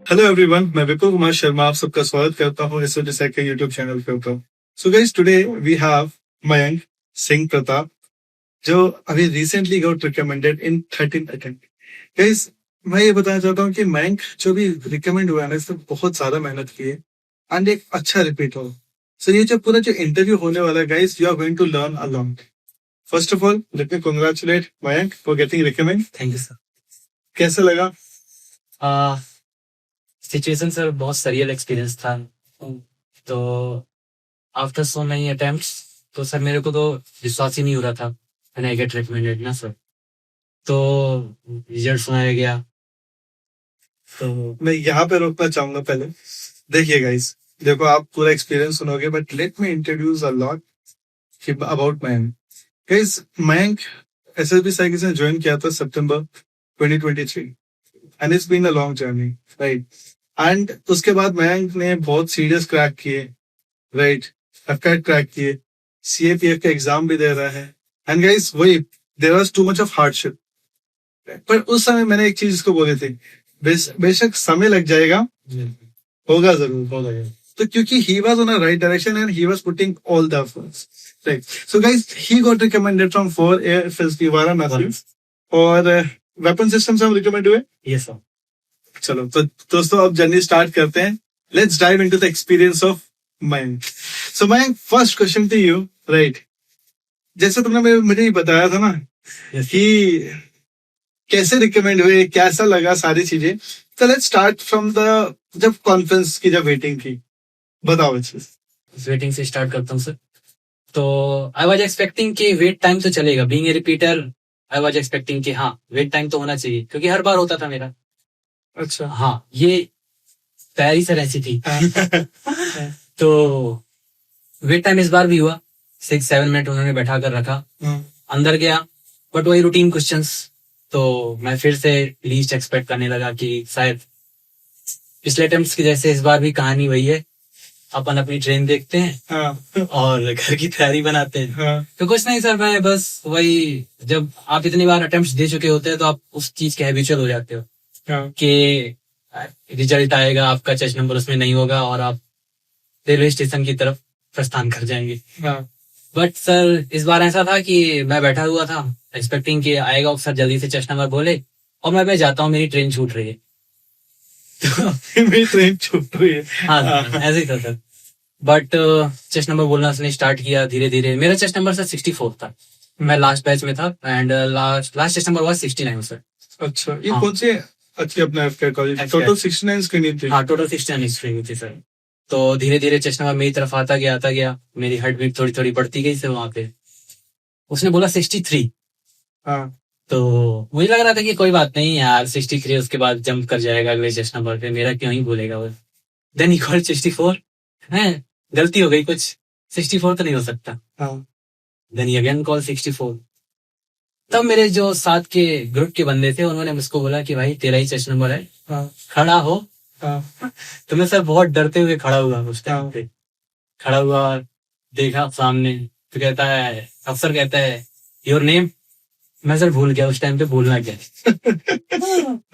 Hello everyone, मैं विपुल कुमार शर्मा आप सबका स्वागत करता हूँ एसओडी के यूट्यूब चैनल के ऊपर। So guys, today we have Mayank Singh Pratap, जो अभी recently got recommended in 13 attempt. Guys, मैं ये बताना चाहता हूँ कि मयंक जो भी रिकमेंड हुआ है ना, इसने बहुत ज्यादा मेहनत की है एंड एक अच्छा रिपीट हो। सो ये जो पूरा जो इंटरव्यू होने वाला है guys, you are going to learn a lot. First of all let me congratulate Mayank for getting recommend. Thank you sir. कैसा लगा? सिचुएशन सर बहुत सरियल एक्सपीरियंस था। तो आफ्टर सो मेनी अटेम्प्ट्स तो सर मेरे को तो विश्वास ही नहीं हो रहा था मैंने गेट रिकमेंडेड ना सर। तो रिजल्ट सुनाया गया। तो मैं यहाँ पे रोकना चाहूंगा पहले। देखिए गाइस, देखो आप पूरा एक्सपीरियंस सुनोगे, but let me introduce a lot about Mayank. Guys, Mayank SSB cycle से ज्वाइन किया था सितंबर 2023 and it's been a long journey, right. And उसके बाद मयंक ने बहुत सीरियस क्रैक किए, राइट, एफकैट क्रैक किए, सीएपीएफ का एग्जाम भी दे रहा है। एंड गाइस, वही there was too much of hardship. पर उस समय मैंने एक चीज इसको बोली थी, बेशक समय लग जाएगा, होगा जरूर होगा। तो क्योंकि he was on a right direction and he was putting all the efforts, right? So guys, he got recommended from 4 AFSP Varanasi और वेपन सिस्टम से हम रिकमेंड हुए। ये सर चलो तो दोस्तों, अब जर्नी स्टार्ट करते हैं। Let's dive into the experience of Mayank. So Mayank, first question to you, right. जैसे तुमने मुझे ही बताया था ना कि कैसे रिकमेंड हुए, कैसा लगा, सारी चीजें। तो लेट्स स्टार्ट फ्रॉम द जब कॉन्फ्रेंस की जब वेटिंग थी, बताओ अच्छे से। वेटिंग से स्टार्ट करता हूँ सर। तो आई वाज एक्सपेक्टिंग कि वेट टाइम तो चलेगा, being a repeater. I was expecting कि हाँ वेट टाइम तो होना चाहिए क्योंकि हर बार होता था मेरा। अच्छा। हाँ, ये तैयारी सर ऐसी थी। तो वेट टाइम इस बार भी हुआ, 6-7 मिनट उन्होंने बैठा कर रखा। अंदर गया, बट वही रूटीन क्वेश्चंस। तो मैं फिर से लीस्ट एक्सपेक्ट करने लगा कि शायद पिछले अटेम्प्ट्स की जैसे इस बार भी कहानी वही है, अपन अपनी ट्रेन देखते हैं और घर की तैयारी बनाते हैं। तो कुछ नहीं सर, मैं बस वही, जब आप इतनी बार अटेम्प्ट्स दे चुके होते हैं तो आप उस चीज के हैबिचुअल हो जाते हो कि रिजल्ट आएगा, आपका चेस्ट नंबर उसमें नहीं होगा और आप रेलवे स्टेशन की तरफ प्रस्थान कर जाएंगे। बट सर इस बार ऐसा था कि मैं बैठा हुआ था एक्सपेक्टिंग कि आएगा ऑफिसर जल्दी से चेस्ट नंबर बोले, और मैं जाता हूँ, मेरी ट्रेन छूट रही है। तो मेरी ट्रेन छूट रही है। हाँ ऐसे ही था सर। बट चेस्ट नंबर बोलना उसने स्टार्ट किया धीरे धीरे। मेरा चेस्ट नंबर सर 64 था, मैं लास्ट बैच में था एंड लास्ट चेस्ट नंबर हुआ 69 सर। अच्छा, ये कौन से अच्छे अपना एफके कॉलेज? टोटल 69 स्क्रीनिंग थी। हाँ, टोटल 69 स्क्रीनिंग थी सर। तो धीरे धीरे चेस्ट नंबर मेरी तरफ आता गया, मेरी हार्ट बीट थोड़ी थोड़ी बढ़ती गई सर। वहां पे उसने बोला 63। हाँ, तो मुझे लग रहा था कि कोई बात नहीं यार, 63 उसके बाद जंप कर जाएगा अगले चेस्ट नंबर पे, मेरा क्यों ही बोलेगा वो। देन ही कॉल्ड 64 है, गलती हो गई कुछ, 64 तो नहीं हो सकता। Then he again call 64। तब मेरे जो साथ के ग्रुप के बंदे थे उन्होंने मुझको बोला कि भाई तेरा ही चेस्ट नंबर है, खड़ा हो। तो मैं सर बहुत डरते हुए खड़ा हुआ उस टाइम पे। खड़ा हुआ, देखा सामने, तो कहता है, अफसर कहता है योर नेम। मैं सर भूल गया उस टाइम पे बोलना क्या।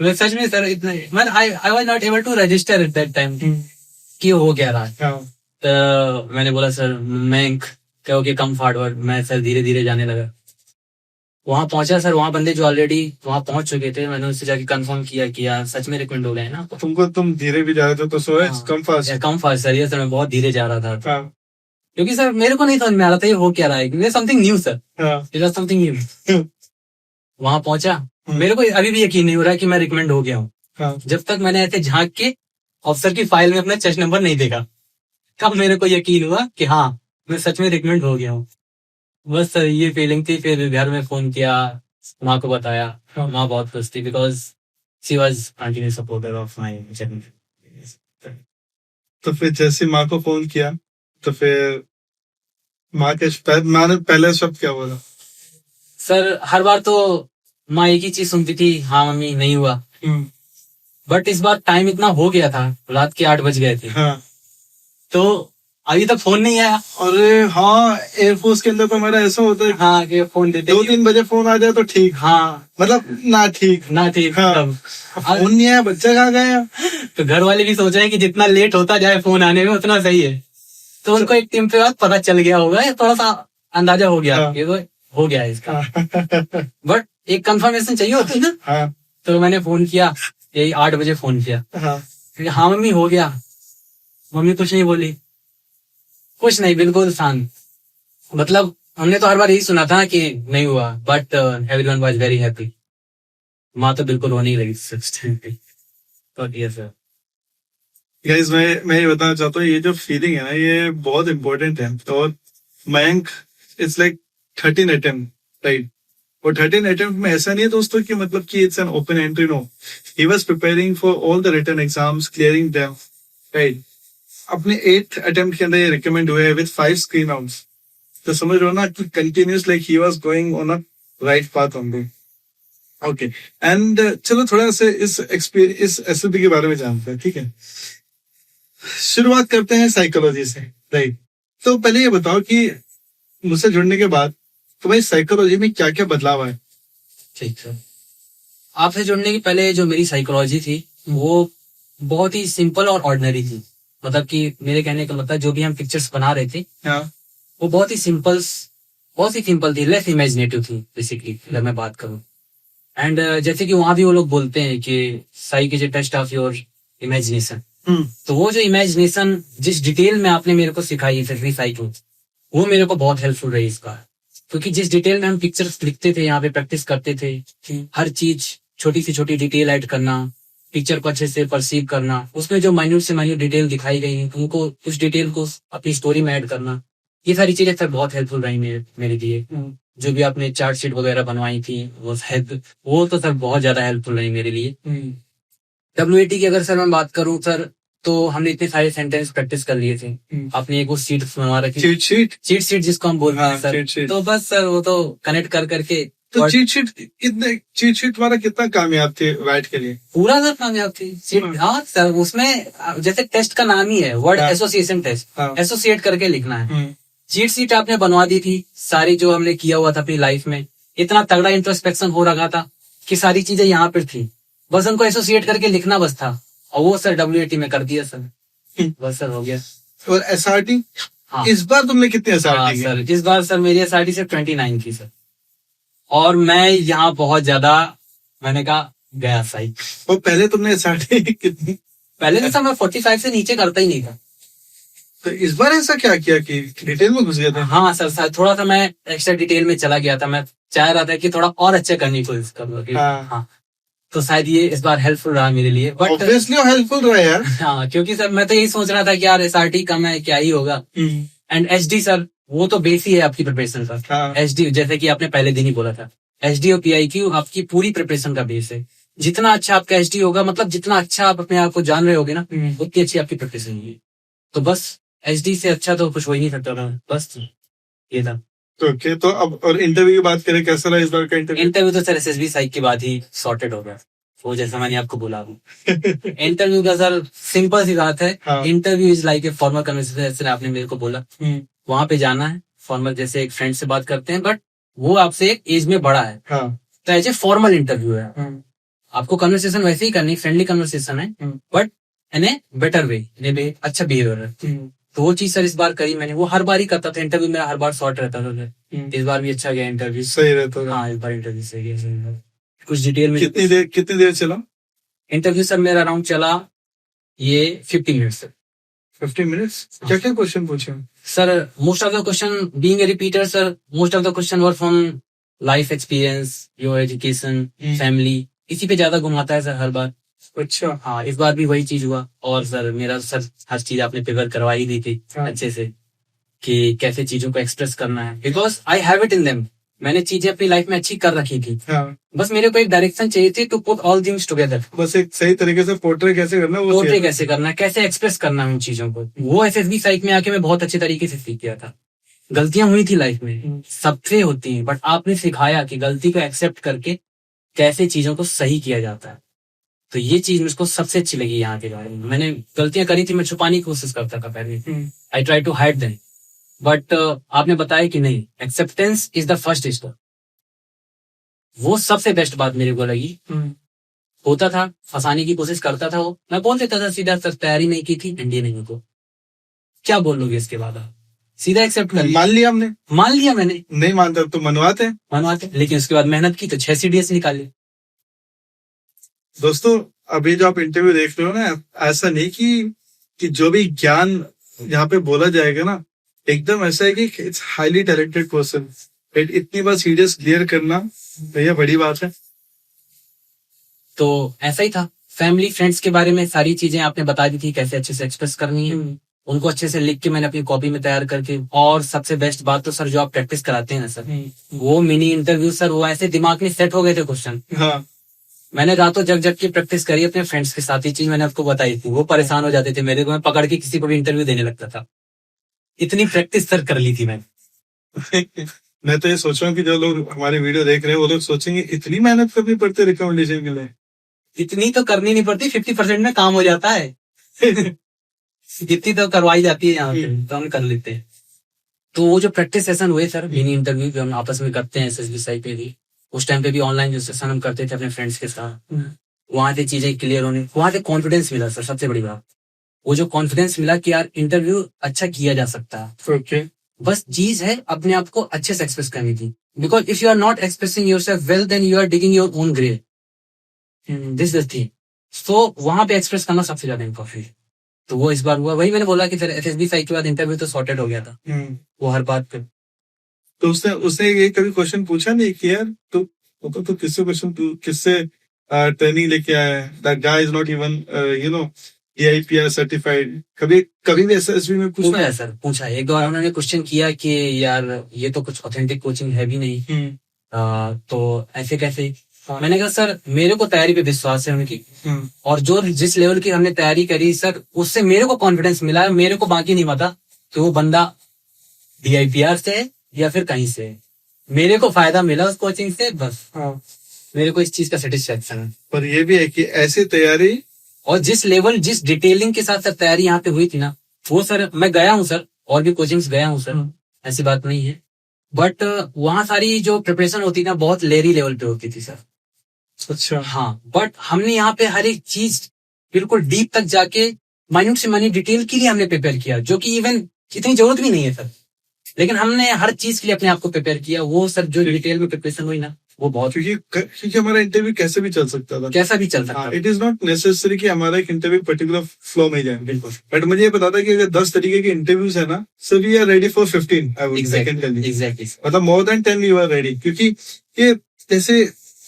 मैं सच में सर इतना, मैं I was not able to register at that time कि हो क्या रहा। तो मैंने बोला सर मयंक, कहोगे कम फॉरवर्ड। मैं सर धीरे धीरे जाने लगा, वहां पहुंचा सर। वहां बंदे जो ऑलरेडी वहां पहुंच चुके थे, मैंने उससे जाके कंफर्म किया सच में रिकमेंड हो गए ना। तुम धीरे भी जा रहे थे तो सो है कम फास्ट सर। ये सर मैं बहुत धीरे जा रहा था क्योंकि सर मेरे को नहीं समझ में आ रहा था ये हो क्या रहा है। Something new sir, it was something new. वहां पहुंचा, मेरे को अभी भी यकीन नहीं हो रहा कि मैं रिकमेंड हो गया हूँ जब तक मैंने ऐसे झांक के ऑफिसर की फाइल में अपना चेस्ट नंबर नहीं देखा। तब मेरे को यकीन हुआ कि हाँ मैं सच में रिकमेंड हो गया हूँ। बस सर ये फीलिंग थी। फिर घर में फोन किया, माँ को बताया। माँ बहुत खुश थी because she was continuous supporter of my journey. तो फिर जैसे माँ को फोन किया तो फिर माँ ने पहले शब्द क्या बोला? सर हर बार तो माँ एक ही चीज सुनती थी, हाँ मम्मी नहीं हुआ। बट इस बार टाइम इतना हो गया था, रात के 8 बज गए थे। तो अभी तक फोन नहीं आया। अरे हाँ, एयरफोर्स के अंदर तो हमारा ऐसा होता है हाँ कि फोन देते 2-3 बजे फोन आ जाए तो ठीक, हाँ मतलब ना ठीक। ना ठीक। हाँ। तब फोन नहीं आया, बच्चा कहाँ गया? तो घर वाले भी सोच रहे हैं कि जितना लेट होता जाए फोन आने में उतना सही है। तो उनको एक टाइम पे बाद पता चल गया होगा, या थोड़ा सा अंदाजा हो गया हाँ। ये तो हो गया है इसका। हाँ। बट एक कंफर्मेशन चाहिए होती है ना। हाँ। तो मैंने फोन किया, यही 8 बजे फोन किया। हाँ। फिर हाँ मम्मी हो गया। मम्मी कुछ नहीं बोली, कुछ नहीं, बिल्कुल शांत। मतलब हमने तो हर बार यही सुना था कि नहीं हुआ, but everyone was very happy. माँ तो बिल्कुल हो नहीं रही उस टाइम पे। तो यस सर। गाइस, मैं ये बताना चाहता हूँ, ये जो फीलिंग है ना, ये बहुत इंपॉर्टेंट है। और Mayank it's like 13 attempt, right? और 13 अटेम्प्ट में ऐसा नहीं है दोस्तों कि मतलब कि it's an open entry, no. He was preparing for all the written exams, clearing them, right? अपने 8th अटेम्प्ट के अंदर ये रिकमेंड हुए विद 5 स्क्रीन आउट्स। तो समझ रहे हो ना कि continuous like he was going on a right path only. Okay, and चलो थोड़ा सा इस एसएलपी के बारे में जानते हैं, ठीक है? शुरुआत करते हैं साइकोलॉजी से, राइट? तो पहले ये बताओ कि मुझसे जुड़ने के बाद तुम्हारी साइकोलॉजी में क्या क्या बदलाव आए? ठीक सर। आपसे जुड़ने की पहले जो मेरी साइकोलॉजी थी वो बहुत ही सिंपल और ऑर्डिनरी थी। मतलब कि मेरे कहने का मतलब जो भी हम पिक्चर्स बना रहे थे हाँ। वो बहुत ही सिंपल थी, लेस इमेजिनेटिव थी बेसिकली, अगर मैं बात करूं। एंड जैसे कि वहां भी वो लोग बोलते हैं कि psych is a test of your imagination. तो वो जो इमेजिनेशन जिस डिटेल में आपने मेरे को सिखाई फिर साइक, वो मेरे को बहुत हेल्पफुल रही इस बार। क्योंकि जिस डिटेल में हम पिक्चर्स लिखते थे, यहाँ पे प्रैक्टिस करते थे, हर चीज छोटी से छोटी डिटेल ऐड करना, पिक्चर को अच्छे से परसीव करना, उसमें जो माइन्यूट से माइन्यूट डिटेल दिखाई गई उनको, उस डिटेल को अपनी स्टोरी में ऐड करना, ये सारी चीजें सर बहुत हेल्पफुल रही मेरे लिए। जो भी आपने चार्ट शीट वगैरह बनवाई थी वो तो सर बहुत ज्यादा हेल्पफुल रही मेरे लिए। WAT की अगर सर मैं बात करूं सर, तो हमने इतने सारे सेंटेंस प्रैक्टिस कर लिए थे। आपने एक वो सीट बनवा रखी, चीट शीट जिसको हम बोलते हैं सर। तो बस सर वो तो कनेक्ट कर करके। तो चीट शीट तुम्हारा कितना कामयाब थे वैट के लिए? पूरा सर कामयाब थी सीट। हाँ सर, उसमें जैसे टेस्ट का नाम ही है वर्ड एसोसिएशन टेस्ट, एसोसिएट करके लिखना है। चीट शीट आपने बनवा दी थी सारी, जो हमने किया हुआ था अपनी लाइफ में। इतना तगड़ा इंट्रोस्पेक्शन हो रखा था कि सारी चीजें यहाँ पर थी, बस उनको एसोसिएट करके लिखना बस था। और वो सर WAT में कर दिया सर, बस सर हो गया। और SRT? हाँ। इस बार तुमने कितने SRT? सर इस बार सर मेरी SRT सिर्फ 29 थी सर। और मैं यहाँ बहुत ज्यादा, मैंने कहा गया सही। और पहले तुमने SRT कितनी? पहले तो सर मैं 45 से नीचे करता ही नहीं था। तो इस बार ऐसा क्या किया कि डिटेल में घुस गया था? हाँ सर थोड़ा सा मैं एक्स्ट्रा डिटेल में चला गया था। मैं चाह रहा था कि थोड़ा और अच्छा करने की कोशिश करूँ। हाँ, तो शायद ये इस बार हेल्पफुल रहा मेरे लिए। बट ऑब्वियसली हेल्पफुल रहा यार। हाँ, क्योंकि सर मैं तो यही सोच रहा था कि यार SRT कम है, क्या ही होगा। एंड HD सर वो तो बेस ही है आपकी प्रिपरेशन का। हाँ। HD जैसे कि आपने पहले दिन ही बोला था, HD और PIQ आपकी पूरी प्रिपरेशन का बेस है। जितना अच्छा आपका HD होगा, मतलब जितना अच्छा आप अपने आप को जान रहे होगे ना, उतनी अच्छी आपकी प्रिपरेशन होगी। तो बस HD से अच्छा तो कुछ हो ही नहीं सकता था, बस ये था। ओके, तो अब और इंटरव्यू की बात करें, कैसा रहा इस बार का इंटरव्यू? तो सर SSB साइक के बाद ही सॉर्टेड हो गया वो, जैसा मैंने आपको बोला। इंटरव्यू का सर सिंपल सी बात है। Interview is like a formal conversation, जैसे आपने मेरे को बोला। वहां पे जाना है फॉर्मल, जैसे एक फ्रेंड से बात करते हैं, बट वो आपसे एक एज में बड़ा है। तो एज ए फॉर्मल इंटरव्यू है। आपको कन्वर्सेशन वैसे ही करनी, फ्रेंडली कन्वर्सेशन है, but in a better way, अच्छा बिहेवियर है। तो वो चीज सर इस बार करी मैंने। वो हर बार ही करता था इंटरव्यू, मेरा हर बार शॉर्ट रहता था। इस बार भी अच्छा गया इंटरव्यू, सही रहता था। हाँ, इस बार इंटरव्यू सही गया। कुछ डिटेल में कितनी देर चला इंटरव्यू? सर मेरा राउंड चला ये 50 मिनट्स। 50 मिनट्स? क्या क्या क्वेश्चन पूछे sir? Most of the question being a repeater sir, most of the question were from life experience, your education, family, इसी पे ज्यादा घुमाता है सर हर बार। अच्छा। हाँ, इस बार भी वही चीज हुआ। और सर मेरा सर हर चीज आपने पेपर करवा ही दी थी अच्छे से, कि कैसे चीजों को एक्सप्रेस करना है, because I have it in them. मैंने चीजें अपनी लाइफ में अच्छी कर रखी थी। बस मेरे को एक डायरेक्शन चाहिए थी to put all things together. बस एक सही तरीके से पोर्ट्रे कैसे करना है, पोर्ट्रे कैसे करना है, कैसे एक्सप्रेस करना है उन चीजों को। वो SSB साइक में आके मैं बहुत अच्छे तरीके से सीख गया था। गलतियां हुई थी लाइफ में, सबसे होती हैं, बट आपने सिखाया कि गलती को एक्सेप्ट करके कैसे चीजों को सही किया जाता है। तो ये चीज मुझको सबसे अच्छी लगी यहाँ के बारे में। मैंने गलतियां करी थी, मैं छुपाने की कोशिश करता था पहले, I try to hide them, but आपने बताया कि नहीं, acceptance is the first step. वो सबसे बेस्ट बात मेरे को लगी। होता था, फंसाने की कोशिश करता था वो, मैं बोल देता था सीधा, सर तैयारी नहीं की थी, एनडीए नहीं को, क्या बोल लोगे इसके बाद आप? सीधा एक्सेप्ट कर लिया। मान लिया हमने, मान लिया मैंने, नहीं मानता तो मनवाते हैं। मनवाते, लेकिन उसके बाद मेहनत की तो 6 सीडीएस निकाले। दोस्तों अभी जो आप इंटरव्यू देख रहे हो ना, ऐसा नहीं कि जो भी ज्ञान यहाँ पे बोला जाएगा ना, एकदम ऐसा है कि इट्स हाईली टैलेंटेड पर्सन। इतनी बार सीडीएस क्लियर करना भैया बड़ी बात है। तो ऐसा ही था, फैमिली फ्रेंड्स के बारे में सारी चीजें आपने बता दी थी, कैसे अच्छे से एक्सप्रेस करनी है, उनको अच्छे से लिख के मैंने अपनी कॉपी में तैयार करके। और सबसे बेस्ट बात तो सर जो आप प्रैक्टिस कराते हैं ना सर, वो मिनी इंटरव्यू सर, वो ऐसे दिमाग में सेट हो गए थे क्वेश्चन। हाँ, मैंने रातों जग जग के प्रैक्टिस करी अपने फ्रेंड्स के साथ, ही चीज मैंने आपको बताई थी, वो परेशान हो जाते थे मेरे को, मैं पकड़ के किसी को भी इंटरव्यू देने लगता था, इतनी प्रैक्टिस सर कर ली थी मैंने। मैं तो ये सोच रहा हूँ कि जो लोग हमारे वीडियो देख रहे हैं वो लोग सोचेंगे इतनी मेहनत करनी पड़ती है रिकमेंडेशन के लिए। इतनी तो करनी नहीं पड़ती, 50% में काम हो जाता है। जितनी तो करवाई जाती है यहाँ पे, तो हम कर लेते हैं। तो वो जो प्रैक्टिस सेशन हुए सर, मिनी इंटरव्यू जो हम आपस में करते हैं एसएसबी साइट पे भी, उस टाइम पे भी ऑनलाइन जो सेशन हम करते थे अपने फ्रेंड्स के साथ, वहां से चीजें क्लियर होने, वहां से कॉन्फिडेंस मिला सर, सबसे बड़ी बात वो जो कॉन्फिडेंस मिला कि यार इंटरव्यू अच्छा किया जा सकता है। ओके, बस चीज है अपने आप को अच्छे से एक्सप्रेस करनी थी, because if you are not expressing yourself well, then you are digging your own grave, this is the thing. So वहां पे एक्सप्रेस करना सबसे ज्यादा इम्पोर्टेंट। तो वो इस बार हुआ, वही मैंने बोला कि फिर एसएसबी साइट के बाद इंटरव्यू तो सॉर्टेड हो गया था, वो हर बात पे। तो उसने ये कभी क्वेश्चन पूछा नहीं कि यार तो किससे ट्रेनिंग लेके आया है, that guy is not even AIPR certified? कभी भी एसएसबी में पूछा है सर, पूछा है एक बार उन्होंने क्वेश्चन किया कि यार ये तो कुछ ऑथेंटिक कोचिंग है भी नहीं, तो ऐसे कैसे? मैंने कहा सर मेरे को तैयारी पे विश्वास है उनकी, और जो जिस लेवल की हमने तैयारी करी सर, उससे मेरे को कॉन्फिडेंस मिला है, मेरे को बाकी नहीं पता कि वो बंदा DIPR से है या फिर कहीं से है, मेरे को फायदा मिला उस कोचिंग से, बस मेरे को इस चीज का सेटिस्फेक्शन है। पर ये भी है कि ऐसी तैयारी, और जिस लेवल जिस डिटेलिंग के साथ सर तैयारी यहाँ पे हुई थी ना, वो सर मैं गया हूँ सर, और भी कोचिंग्स गया हूँ सर, ऐसी बात नहीं है, बट वहाँ सारी जो प्रिपरेशन होती ना बहुत लेरी लेवल पे होती थी सर। अच्छा, हाँ, बट हमने यहाँ पे हर एक चीज बिल्कुल डीप तक जाके माइन्यूट से माइन्यूट डिटेल के लिए हमने प्रिपेयर किया, जो कि इवन इतनी जरूरत भी नहीं है सर, लेकिन हमने हर चीज के लिए अपने आप को प्रिपेयर किया। वो सर जो डिटेल में प्रिपरेशन हुई ना, वो बहुत, क्योंकि हमारा इंटरव्यू कैसे भी चल सकता था, कैसा भी चल सकता है। इट इज नॉट नेसेसरी कि हमारा एक इंटरव्यू पर्टिकुलर फ्लो में जाए। बिल्कुल, बट मुझे ये पता था कि अगर 10 तरीके के इंटरव्यूज है ना, so we are ready for 15। I would exactly, मतलब more than 10 we are ready. क्योंकि ये जैसे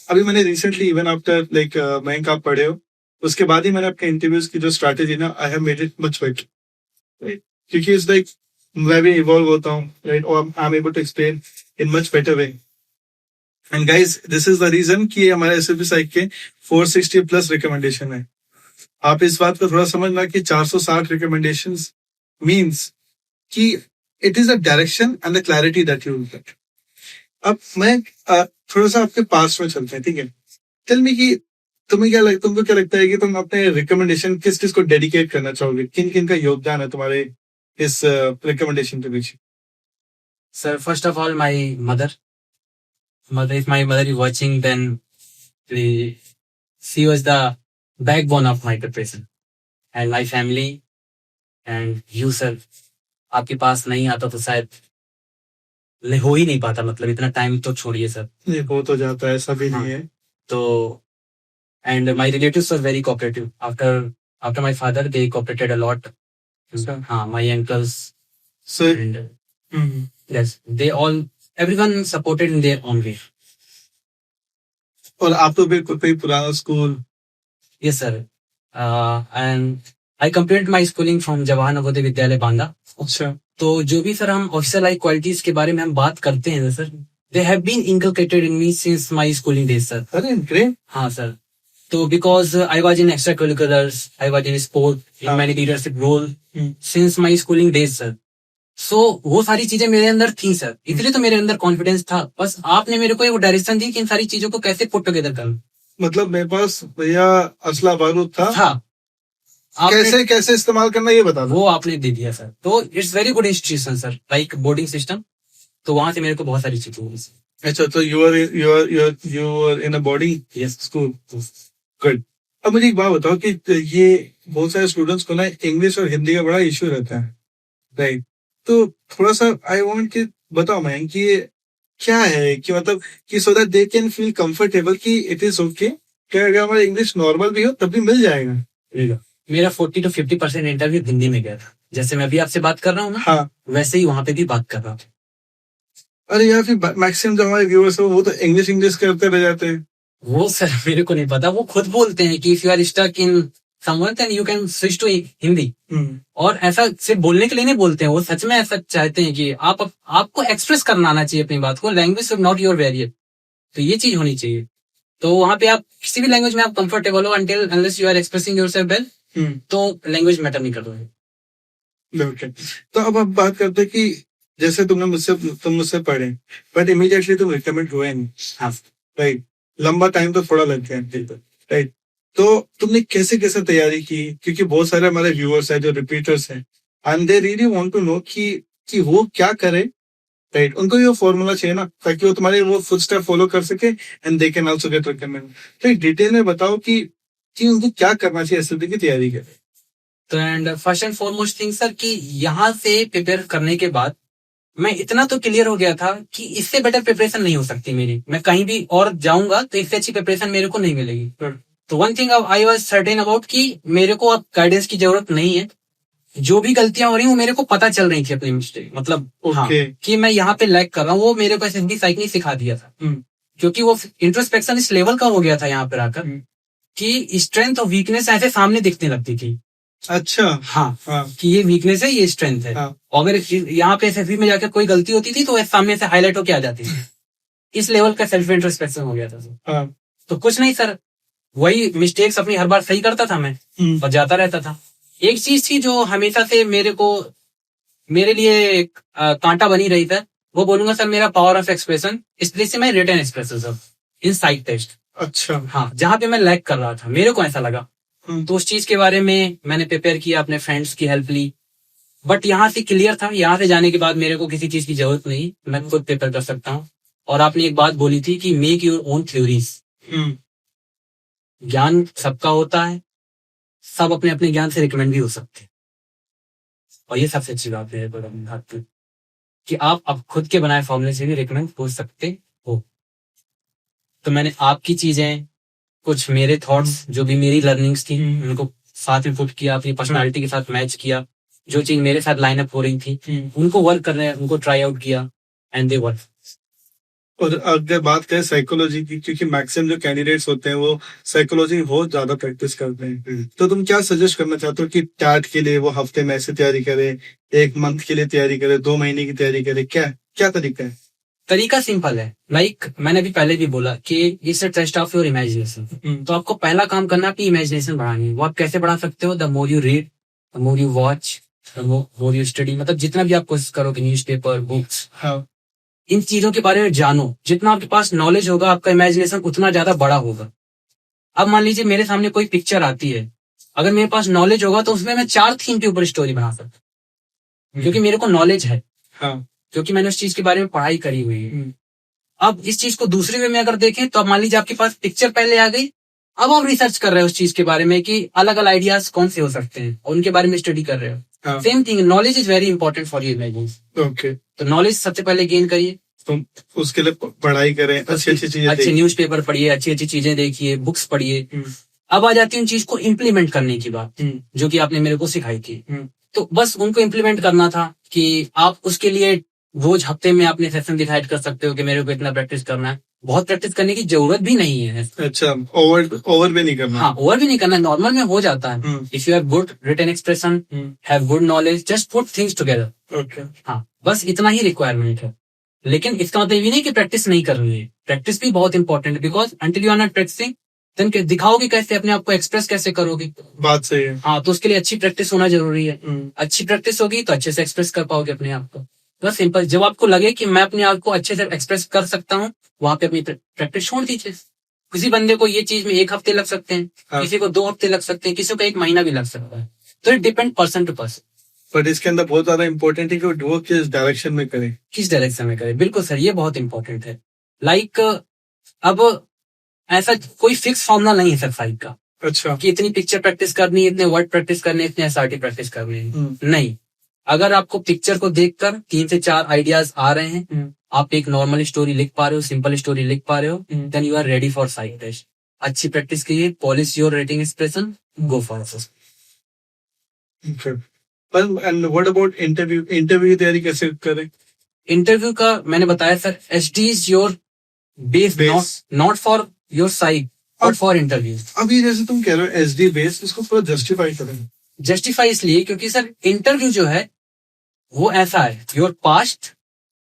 अभी मैंने recently even after like Mayank आप पढ़े हो, उसके बाद ही मैंने अपने इंटरव्यूज की जो स्ट्रैटेजी ना, I have made it much better, क्योंकि इट्स लाइक मैं भी इवॉल्व होता हूँ, राइट, और I am able to explain in much better way. And guys this is the reason कि हमारे एसएसबी साइट के 460 प्लस रिकमेंडेशन है। आप इस बात को थोड़ा समझना कि 460 रिकमेंडेशंस मींस कि it is a direction and the clarity that you get. अब मैं थोड़ा सा आपके पास में चलते हैं, ठीक है? टेल मी कि तुमको क्या लगता है कि तुम अपने रिकमेंडेशन किस किस को डेडिकेट करना चाहोगे? किन किन का योगदान है तुम्हारे इस रिकमेंडेशन के पीछे? Sir first of all my mother, if my mother is watching, then she was the backbone of my preparation, and my family and you sir, आपके पास नहीं आता तो शायद हो ही नहीं पाता, मतलब इतना टाइम तो छोड़िए सर, ये हो तो जाता है, ऐसा भी नहीं है। तो and my relatives were very cooperative after my father, they cooperated a lot. हाँ, my uncles, so and yes, they all, everyone supported in their own way. और आप तो बिल्कुल कोई पुराना school? Yes sir, and I completed my schooling from Jawahar Navodaya Vidyalaya Banda. अच्छा, तो जो भी सर हम ऑफिसर लाइक क्वालिटीज के बारे में हम बात करते हैं sir, they have been inculcated in me since my schooling days sir. अरे ग्रेट। हाँ सर, तो because I was in extracurriculars, I was in sport, in many leadership role since my schooling days sir. So वो सारी चीजें मेरे अंदर थी sir, इसलिए तो मेरे अंदर कॉन्फिडेंस था। बस आपने मेरे को एक डायरेक्शन दी कि इन सारी चीजों को कैसे पुट टुगेदर करूं, मतलब मेरे पास भैया असला बारूद था, हाँ, आपने कैसे कैसे इस्तेमाल करना ये बता दो। वो आपने दे दिया सर, तो it's very good institution sir, like boarding system. तो वहां से मेरे को बहुत सारी चीजें हुई। अच्छा, तो you are in a boarding yes. School, good. अब मुझे एक बात बताओ कि ये बहुत सारे स्टूडेंट्स को ना इंग्लिश और हिंदी का बड़ा इश्यू रहता है, राइट? तो थोड़ा सा आई वांट कि बताओ मैं कि ये क्या है, कि मतलब कि so that they can feel comfortable कि इट इज ओके, कि अगर हमारा इंग्लिश नॉर्मल भी हो तब भी मिल जाएगा। मेरा 40 to 50% इंटरव्यू हिंदी में गया था, जैसे मैं अभी आपसे बात कर रहा हूँ ना, हाँ, वैसे ही वहां पे भी बात कर रहा था। अरे यार फिर मैक्सिमम जो हमारे व्यूअर्स है वो तो इंग्लिश इंग्लिश करते रह जाते हैं। वो सर मेरे को नहीं पता, वो खुद बोलते हैं कि if you are stuck in someone then you can switch to Hindi. और ऐसा सिर्फ बोलने के लिए नहीं बोलते हैं, वो सच में ऐसा चाहते हैं कि आपको एक्सप्रेस करना आना चाहिए अपनी बात को, language should not your barrier. तो ये चीज होनी चाहिए। तो वहां पे आप किसी भी लैंग्वेज में आप कंफर्टेबल हो until unless you are expressing yourself well, तो लैंग्वेज मैटर नहीं कर रहा है। ओके, तो अब आप बात करते हैं कि जैसे तुम मुझसे पढ़े, बट इमीडिएटली तुम रिकमेंड हुए नहीं, हाँ, राइट? लंबा टाइम तो थोड़ा लग गया, राइट? तो तुमने कैसे कैसे तैयारी की? क्योंकि बहुत सारे हमारे व्यूअर्स हैं जो रिपीटर्स हैं, and they really want to know कि वो क्या करे, राइट? उनको ये फॉर्मूला चाहिए ना, ताकि वो तुम्हारे वो फुटस्टेप फॉलो कर सके and they can also get recommend. तो एक डिटेल में बताओ कि उनको क्या करना चाहिए एसएलपी की तैयारी के लिए। तो and first and foremost thing sir कि यहाँ से प्रिपेयर करने के बाद मैं इतना तो क्लियर हो गया था कि इससे बेटर प्रिपरेशन नहीं हो सकती मेरी। मैं कहीं भी और जाऊंगा तो इससे अच्छी प्रिपरेशन मेरे को नहीं मिलेगी। तो one thing I was certain about कि मेरे को अब गाइडेंस की जरूरत नहीं है। जो भी गलतियां हो रही वो मेरे को पता चल रही थी अपनी मिस्टेक, मतलब हाँ, कि मैं यहाँ पे लैग कर रहा हूँ, वो मेरे को एसएसबी साइक ने सिखा दिया था। क्योंकि वो इंट्रोस्पेक्शन इस लेवल का हो गया था यहाँ पे आकर कि स्ट्रेंथ और वीकनेस ऐसे सामने दिखने लगती थी। अच्छा, हाँ, कि ये वीकनेस है, ये स्ट्रेंथ है। और अगर यहाँ पे एसएसबी में जाकर कोई गलती होती थी तो सामने से हाईलाइट होके आ जाती थी। इस लेवल का सेल्फ इंट्रोस्पेक्शन हो गया था। तो कुछ नहीं सर, वही मिस्टेक्स अपनी हर बार सही करता था मैं और जाता रहता था। एक चीज थी जो हमेशा से मेरे लिए कांटा बनी रही था, वो बोलूंगा सर मेरा पावर ऑफ एक्सप्रेशन, स्पेशली मैं रिटन एक्सप्रेशन सर इन साइक टेस्ट। अच्छा, हाँ, जहाँ पे मैं लैग कर रहा था मेरे को ऐसा लगा, तो उस चीज के बारे में मैंने प्रिपेयर किया, अपने फ्रेंड्स की हेल्प ली। बट यहाँ से क्लियर था, यहाँ से जाने के बाद मेरे को किसी चीज की जरूरत नहीं, मैं खुद प्रिपेयर कर सकता हूँ। और आपने एक बात बोली थी कि मेक योर ओन थ्योरीज। ज्ञान सबका होता है, सब अपने अपने ज्ञान से रिकमेंड भी हो सकते हैं। और ये सबसे अच्छी बात है कि आप अब खुद के बनाए फॉर्मूले से भी रिकमेंड हो सकते हो। तो मैंने आपकी चीजें, कुछ मेरे थॉट्स जो भी मेरी लर्निंग्स थी उनको साथ में पुट किया, अपनी पर्सनालिटी के साथ मैच किया, जो चीज मेरे साथ लाइन अप हो रही थी उनको वर्क करने, उनको ट्राई आउट किया एंड दे वर्क। और अगर बात करें साइकोलॉजी की, क्योंकि मैक्सिमम जो कैंडिडेट्स होते हैं वो साइकोलॉजी बहुत ज्यादा प्रैक्टिस करते हैं, तो तुम क्या सजेस्ट करना चाहते हो कि टैट के लिए वो हफ्ते में ऐसे तैयारी करे, 1 मंथ के लिए तैयारी करे, 2 महीने की तैयारी करे, क्या क्या तरीका है? तरीका सिंपल है, लाइक मैंने अभी पहले भी बोला कि it's a test of your imagination. तो आपको पहला काम करना है अपनी इमेजिनेशन बढ़ानी है। वो आप कैसे बढ़ा सकते हो? The more you read, the more you watch, the more you study, मतलब जितना भी आप कोशिश करोगे, न्यूज़पेपर, बुक्स, इन चीजों के बारे में जानो। जितना आपके पास नॉलेज होगा आपका इमेजिनेशन उतना ज्यादा बड़ा होगा। अब मान लीजिए मेरे सामने कोई पिक्चर आती है, अगर मेरे पास नॉलेज होगा तो उसमें मैं 4 थीम के ऊपर स्टोरी बना सकता हूँ, क्योंकि मेरे को नॉलेज है, क्योंकि मैंने उस चीज के बारे में पढ़ाई करी हुई है। अब इस चीज को दूसरे वे में अगर देखें तो अब मान लीजिए आपके पास पिक्चर पहले आ गई, अब आप रिसर्च कर रहे हो उस चीज के बारे में कि अलग अलग आइडियाज कौन से हो सकते हैं और उनके बारे में स्टडी कर रहे हो। Same thing, knowledge is very important for your imagination. Okay, तो नॉलेज सबसे पहले गेन करिए, तो उसके लिए पढ़ाई करें, अच्छी अच्छी चीजें, अच्छे न्यूज़पेपर पढ़िए, अच्छी अच्छी चीजें देखिए, बुक्स पढ़िए। अब आ जाती है उन चीज को इम्प्लीमेंट करने की बात, जो कि आपने मेरे को सिखाई थी। तो बस उनको इम्प्लीमेंट करना था कि आप उसके लिए रोज हफ्ते में अपने सेशन डिसाइड कर सकते हो कि मेरे को इतना प्रैक्टिस करना है। बहुत प्रैक्टिस करने की जरूरत भी नहीं है। अच्छा, ओवर भी नहीं करना। हाँ, ओवर भी नहीं करना, नॉर्मल में हो जाता है। If you have good written expression, have good knowledge, just put things together. Okay, हाँ, बस इतना ही रिक्वायरमेंट है। लेकिन इसका मतलब ये नहीं कि प्रैक्टिस नहीं कर रही है, प्रैक्टिस भी बहुत इंपॉर्टेंट है, because until you are not practising then दिखाओगे कैसे, अपने आप को एक्सप्रेस कैसे करोगे? बात सही है। हाँ, तो उसके लिए अच्छी प्रैक्टिस होना जरूरी है। अच्छी प्रैक्टिस होगी तो अच्छे से एक्सप्रेस कर पाओगे अपने आप को। बस सिंपल, जब आपको लगे कि मैं अपने आप को अच्छे से एक्सप्रेस कर सकता हूँ, वहां पे अपनी प्रैक्टिस छोड़ दीजिए। किसी बंदे को ये चीज में 1 हफ्ते लग सकते हैं, हाँ। किसी को 2 हफ्ते लग सकते हैं, किसी को 1 महीना भी लग सकता है। तो it depend person to person, but इसके अंदर बहुत ज्यादा इंपॉर्टेंट है कि वो किस डायरेक्शन में करे। किस डायरेक्शन में करे। बिल्कुल सर, ये बहुत इंपॉर्टेंट है। लाइक अब ऐसा कोई फिक्स फॉर्मूला नहीं है सर साइक का अच्छा। कि इतनी पिक्चर प्रैक्टिस करनी है, इतने वर्ड प्रैक्टिस करने, इतने एसआरटी प्रैक्टिस करनी है। नहीं, अगर आपको पिक्चर को देखकर 3 से 4 आइडियाज आ रहे हैं, आप एक नॉर्मल स्टोरी लिख पा रहे हो, सिंपल स्टोरी लिख पा रहे हो, then you are ready for psych test. अच्छी प्रैक्टिस कीजिए, polish your writing expression, go for it. And what about interview? Interview की तैयारी कैसे करें? इंटरव्यू का मैंने बताया sir, SD is your base, not for your psych but for interview. अभी जैसे तुम कह रहे हो एसडी बेस, इसको थोड़ा जस्टिफाई करें। जस्टिफाई इसलिए क्योंकि सर इंटरव्यू जो है वो ऐसा है, your past,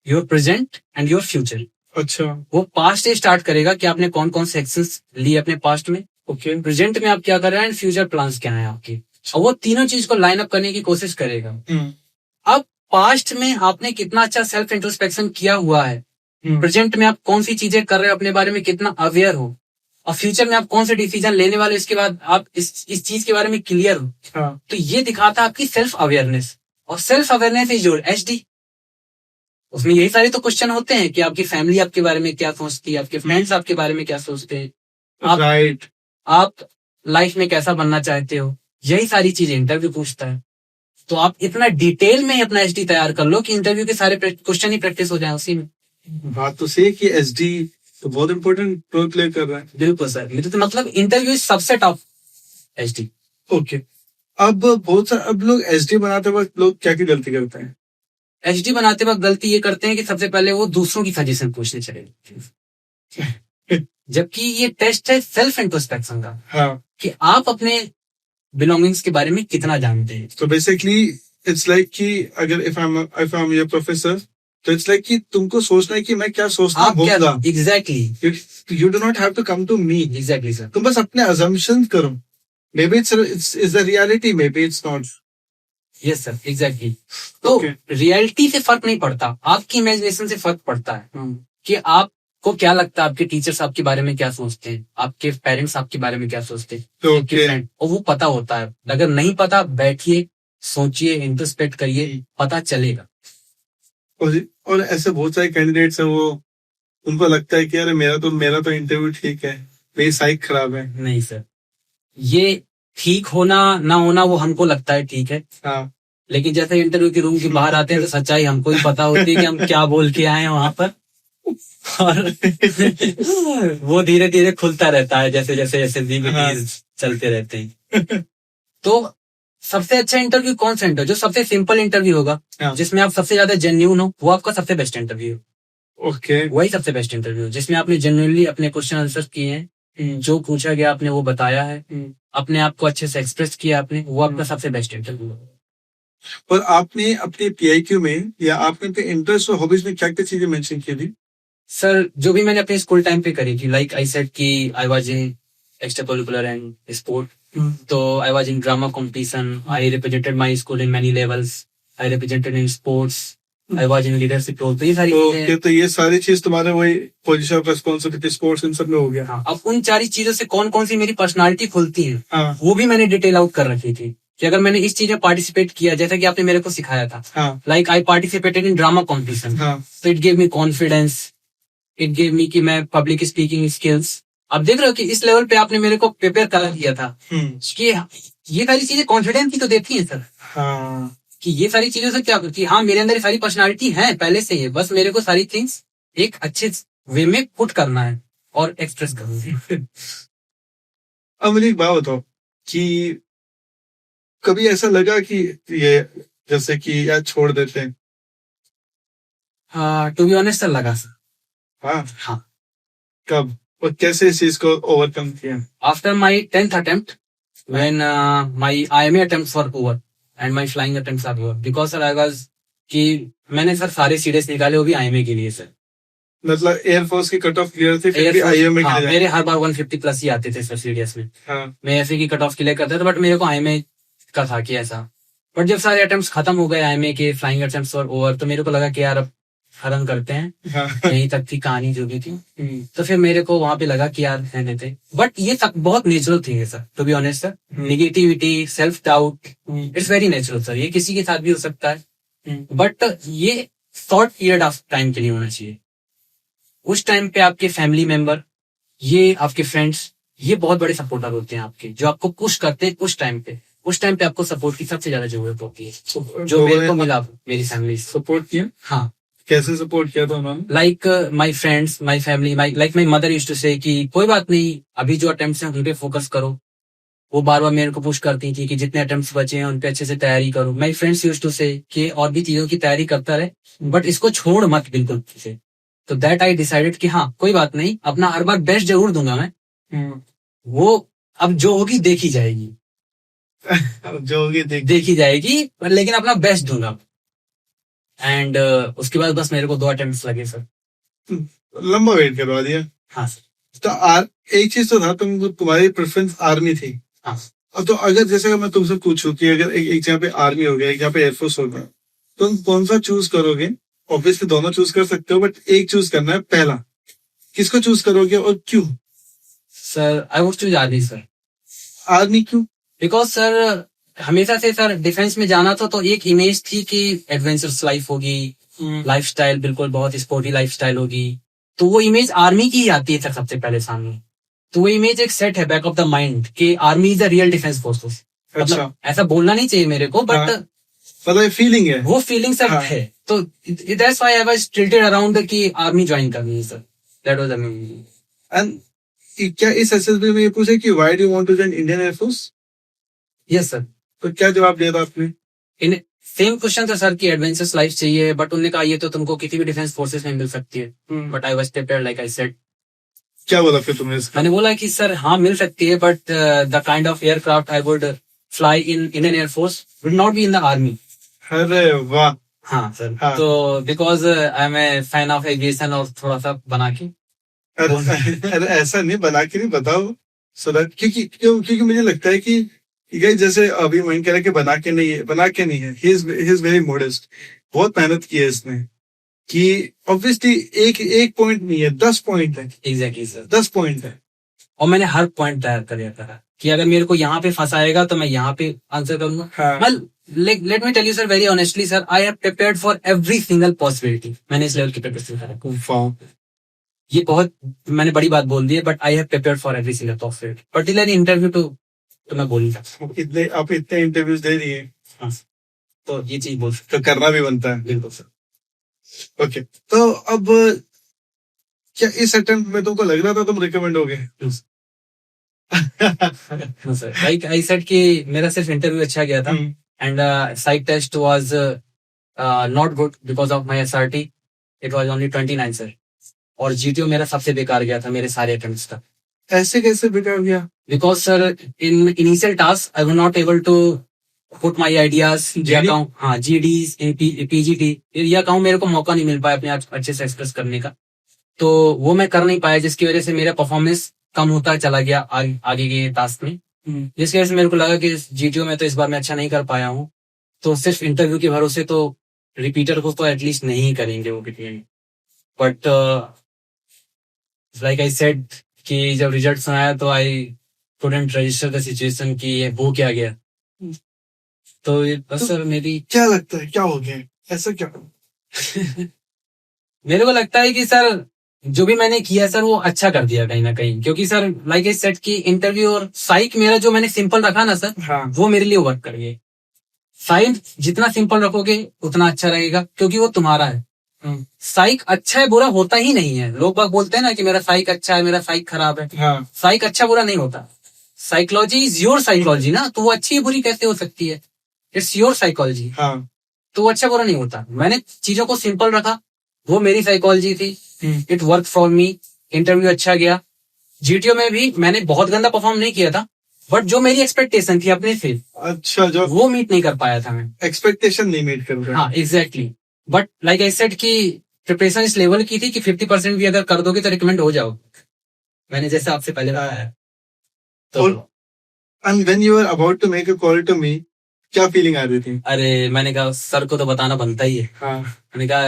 your present and your future. अच्छा। वो पास्ट से स्टार्ट करेगा कि आपने कौन कौन से एक्शंस लिए अपने पास्ट में, ओके। प्रेजेंट में आप क्या कर रहे हैं, एंड फ्यूचर प्लान्स क्या है आपके, और वो तीनों चीज को लाइन अप करने की कोशिश करेगा। अब पास्ट में आपने कितना अच्छा सेल्फ इंट्रोस्पेक्शन किया हुआ है, प्रेजेंट में आप कौन सी चीजें कर रहे हो, अपने बारे में कितना अवेयर हो, और फ्यूचर में आप कौन से डिसीजन लेने वाले, इसके बाद आप इस चीज के बारे में क्लियर हो। हाँ। तो ये दिखाता है आपकी सेल्फ अवेयरनेस, और self awareness is your HD. उसमें यही सारे तो क्वेश्चन होते हैं कि आपकी फैमिली आपके बारे में क्या सोचती है, आपके फ्रेंड्स आपके बारे में क्या सोचते हैं, आप लाइफ में कैसा बनना चाहते हो, यही सारी चीजें इंटरव्यू पूछता है। तो आप इतना डिटेल में अपना एचडी तैयार कर लो कि इंटरव्यू के सारे क्वेश्चन ही प्रैक्टिस हो जाए उसी में। बात तो सही है कि एसडी तो बहुत इंपॉर्टेंट रोल प्ले कर रहा है। बिल्कुल सर, मेरे तो मतलब interview is subset of HD. Okay. अब बहुत सारे अब लोग एसडी बनाते वक्त लोग क्या की गलती करते हैं? एचडी बनाते वक्त गलती ये करते हैं कि सबसे पहले वो दूसरों की सजेशन पूछने चले, जबकि ये टेस्ट है सेल्फ इंट्रोस्पेक्शन का। हाँ। कि आप अपने बिलोंगिंग्स के बारे में कितना जानते हैं। तो बेसिकली इट्स लाइक कि अगर if I am your professor, तो इट्स लाइक कि तुमको सोचना है कि मैं क्या सोचता होगा। Exactly, you do not have to come to me. Exactly sir, तुम बस अपने अजम्पशन करो, may be it's the reality, may be it's not. Yes sir, exactly. तो रियलिटी से फर्क नहीं पड़ता, आपकी इमेजिनेशन से फर्क पड़ता है कि आपको क्या लगता है, आपके टीचर्स आपके बारे में क्या सोचते हैं, आपके पेरेंट्स आपके बारे में क्या सोचते हैं, आपके फ्रेंड, और वो पता होता है। अगर नहीं पता, बैठिए, सोचिए, इंट्रोस्पेक्ट करिए, पता चलेगा। और ऐसे बहुत सारे कैंडिडेट्स हैं, वो उनको लगता है कि अरे मेरा तो इंटरव्यू ठीक है, मेरी साइक खराब है। नहीं सर, ये ठीक होना ना होना वो हमको लगता है ठीक है। हाँ। लेकिन जैसे इंटरव्यू के रूम के बाहर आते हैं तो सच्चाई हमको ही पता होती है कि हम क्या बोल के आए हैं वहां पर। और वो धीरे धीरे खुलता रहता है जैसे जैसे जैसे डीवीडीज चलते रहते हैं। तो सबसे अच्छा इंटरव्यू कौन सा इंटरव्यू? जो सबसे सिंपल इंटरव्यू होगा, जिसमें आप सबसे ज्यादा जेन्युइन हो, वो आपका सबसे बेस्ट इंटरव्यू। ओके। वही सबसे बेस्ट इंटरव्यू जिसमें आपने जेन्युइनली अपने क्वेश्चन आंसर किए हैं, जो पूछा गया आपने वो बताया है, अपने आप को अच्छे से एक्सप्रेस किया आपने, वो आपका सबसे बेस्ट इंटरव्यू। और आपने अपने पीआईक्यू में या आपने अपने इंटरेस्ट और हॉबीज में क्या क्या चीजें मेंशन की थी? सर, जो भी मैंने अपने स्कूल टाइम पे करी थी, लाइक आई सेड कि I was in extra curricular and sport, तो I was in drama competition, I represented my school in many levels, I represented in sports, I was in leadership role. तो ये सारी चीजें, तो ये सारी चीज तुम्हारे वही position of responsibility sports in सब में हो गया। हाँ, अब उन सारी चीजों से कौन कौन सी मेरी पर्सनालिटी खुलती है, हाँ, वो भी मैंने डिटेल आउट कर रखी थी कि अगर मैंने इस चीज में पार्टिसिपेट किया, जैसा कि आपने मेरे को सिखाया था, like I participated in drama competition, तो it gave me confidence, it gave me कि मैं पब्लिक स्पीकिंग स्किल्स। अब देख रहे हो कि इस लेवल पे आपने मेरे को प्रिपेयर करा दिया था कि ये सारी चीजें कॉन्फिडेंस ही तो देती हैं सर। हाँ, कि ये सारी चीजों से क्या कि हाँ, मेरे अंदर ये सारी पर्सनालिटी है पहले से ही, बस मेरे को सारी थिंग्स एक अच्छे वे में पुट करना है और एक्सप्रेस करना है। अब मुझे एक बात बताओ कि कभी ऐसा लगा कि ये जैसे कि यार छोड़ देते हैं? हाँ, टू बी ऑनेस्ट लगा सर। हाँ। कब और कैसे इस चीज को ओवरकम किया? After my 10th attempt, when my IMA attempts were over and my flying attempts are over, because sir I was कि मैंने सर सारे सीडीएस निकाले, वो भी आईएमए के लिए सर। मतलब एयरफोर्स की कट ऑफ क्लियर थी, फिर भी आईएमए के लिए? मेरे हर बार 150 प्लस ही आते थे सर सीडीएस में। मैं ऐसे की कट ऑफ क्लियर करता था, बट मेरे को आईएमए का था कि ऐसा। बट जब सारे अटेम्प्ट्स खत्म हो गए आईएमए के, फ्लाइंग अटेम्प्ट्स वर ओवर, तो मेरे को लगा कि यार अब हरण करते हैं, हाँ। यहीं तक थी कहानी जो भी थी। तो फिर मेरे को वहां पे लगा कि यार रहने थे, बट ये सब बहुत नेचुरल थिंग है sir, to be honest sir. Negativity, self doubt, it's very natural sir, ये किसी के साथ भी हो सकता है, बट ये शॉर्ट पीरियड ऑफ टाइम के लिए होना चाहिए। उस टाइम पे आपके फैमिली मेंबर, ये आपके फ्रेंड्स, ये बहुत बड़े सपोर्टर होते हैं आपके, जो आपको पुश करते हैं उस टाइम पे। उस टाइम पे आपको सपोर्ट की सबसे ज्यादा जरूरत होती है, जो मेरे को मिला मेरी फैमिली से। सपोर्ट किया? हाँ। कैसे सपोर्ट किया था उन्होंने? Like my friends, my family, like my mother used to say कि कोई बात नहीं, अभी जो अटेम्प्ट्स हैं उन पे फोकस करो। वो बार बार मेरे को पुश करती थी कि जितने अटेम्प्ट्स बचे हैं उन पे अच्छे से तैयारी करो। My friends used to say कि और भी चीजों की तैयारी करता रहे, बट इसको छोड़ मत बिल्कुल से। तो दैट आई डिसाइडेड कि हाँ कोई बात नहीं, अपना हर बार बेस्ट जरूर दूंगा मैं, वो अब जो होगी देखी जाएगी। जो होगी देखी जाएगी, पर लेकिन अपना बेस्ट दूंगा। एंड उसके बाद बस मेरे को 2 अटेम्प्ट्स लगे सर। लंबा वेट करवा दिया। हाँ सर। तो एक चीज तो था, तुम्हारी प्रेफरेंस आर्मी थी। हाँ। अब तो अगर जैसे अगर मैं तुमसे पूछूं कि अगर एक जगह पे आर्मी हो गया, एक जगह पे एयरफोर्स हो गया, तो तुम कौन सा चूज करोगे? ऑब्वियसली दोनों चूज कर सकते हो, बट एक चूज करना है। पहला किसको चूज करोगे और क्यों? Sir I would choose army sir. Army क्यों? बिकॉज सर हमेशा से सर डिफेंस में जाना था, तो एक इमेज थी कि एडवेंचरस लाइफ होगी, लाइफस्टाइल बिल्कुल बहुत स्पोर्टी लाइफस्टाइल होगी, तो वो इमेज आर्मी की ही आती है सर सबसे पहले सामने। तो वो इमेज एक सेट है बैक ऑफ द माइंड कि army is the real defence forces. मतलब ऐसा बोलना नहीं चाहिए मेरे को, बट मतलब फीलिंग है, वो फीलिंग सर है। तो that's why I was tilted around कि आर्मी ज्वाइन करनी है sir. That was amazing. And क्या इस एसएसबी में ये पूछे कि why do you want to join Indian air force? Yes sir. तो क्या जवाब दिया था आपने? इन सेम क्वेश्चन था सर कि एडवेंचरस लाइफ चाहिए, बट उन्होंने कहा ये तो तुमको किसी भी डिफेंस फोर्सेस में मिल सकती है, but I was prepared like I said. क्या बोला फिर तुमने इसका? मैंने बोला कि सर हाँ मिल सकती है, but the kind of aircraft I would fly in Indian air force would not be in the army. अरे वाह। हाँ सर। हाँ। तो because I am a fan of aviation, और थोड़ा सा बना के। अरे ऐसा नहीं, बना के नहीं, बताओ सो दैट, क्योंकि मुझे लगता है कि ये जैसे अभी मैं कह रहा है कि बना के नहीं है। He is very modest. बहुत मेहनत की है इसने, कि ऑब्वियसली एक पॉइंट नहीं है, 10 पॉइंट है। एग्जैक्टली सर, 10 पॉइंट है, और मैंने हर पॉइंट तैयार कर लिया था कि अगर मेरे को यहाँ पे फंसाएगा तो मैं यहाँ पे आंसर करूंगा। हाँ। Let me tell you sir very honestly sir, I have prepared for every single possibility. मैंने इस लेवल की प्रिपरेशन करा। ये बहुत मैंने बड़ी बात बोल दी है, but I have prepared for every single possibility. Particularly interview तो मैं बोल नहीं सकता। आप इतने इंटरव्यूज दे दिए। हाँ, तो ये चीज बोल तो करना भी बनता है। बिल्कुल सर। ओके, तो अब क्या इस अटेम्प्ट में तुमको लग रहा था तुम रिकमेंड हो गए? लाइक आई सेड कि मेरा सिर्फ इंटरव्यू अच्छा गया था, and side test was not good because of my SRT. It was only 29 sir, और जीटीओ मेरा सबसे बेकार गया था मेरे सारे अटेम्प्ट्स का। ऐसे कैसे बेकार गया? Because sir in initial task I was not able to put my ideas, हाँ जीडीज, पीजीटी, या कहूँ मेरे को मौका नहीं मिल पाया अपने आप अच्छे से एक्सप्रेस करने का, तो वो मैं कर नहीं पाया, जिसकी वजह से मेरा परफॉर्मेंस कम होता चला गया आगे के टास्क में, जिसकी वजह से मेरे को लगा कि जीटीओ में तो इस बार मैं अच्छा नहीं कर पाया हूँ, तो सिर्फ इंटरव्यू के भरोसे तो रिपीटर को तो एटलीस्ट नहीं करेंगे वो कितने। बट लाइक आई सेड कि जब रिजल्ट आया तो I couldn't register the situation कि ये हो क्या गया। तो बस सर मेरी क्या लगता है क्या हो गया, ऐसा क्या? मेरे को लगता है कि सर जो भी मैंने किया सर वो अच्छा कर दिया कहीं ना कहीं, क्योंकि सर लाइक आई सेड की इंटरव्यू और साइक मेरा जो मैंने सिंपल रखा ना सर, हाँ। वो मेरे लिए वर्क कर गए। साइक जितना सिंपल रखोगे उतना अच्छा रहेगा, क्योंकि वो तुम्हारा है। साइक अच्छा है बुरा होता ही नहीं है। लोग बाग बोलते हैं ना कि मेरा साइक अच्छा है, मेरा साइक खराब है। हाँ। साइक अच्छा बुरा नहीं होता। साइकोलॉजी इज योर साइकोलॉजी ना, तो वो अच्छी बुरी कैसे हो सकती है? It's your psychology. हाँ। तो वो अच्छा बुरा नहीं होता। मैंने चीजों को सिंपल रखा, वो मेरी साइकोलॉजी थी। It work for me. Interview अच्छा गया। जीटीओ में भी मैंने बहुत गंदा परफॉर्म नहीं किया था, बट जो मेरी एक्सपेक्टेशन थी अपने से, अच्छा, जो वो मीट नहीं कर पाया था मैं। एक्सपेक्टेशन नहीं मीट कर रहा। हाँ exactly. But like I said कि प्रिपरेशन इस लेवल की थी कि 50% भी अगर कर दोगे तो रिकमेंड हो जाओ, मैंने जैसे आपसे पहले बताया। तो and when you are about to make a call to me, क्या फीलिंग आ रही थी? अरे मैंने कहा सर को तो बताना बनता ही है। हाँ। मैंने कहा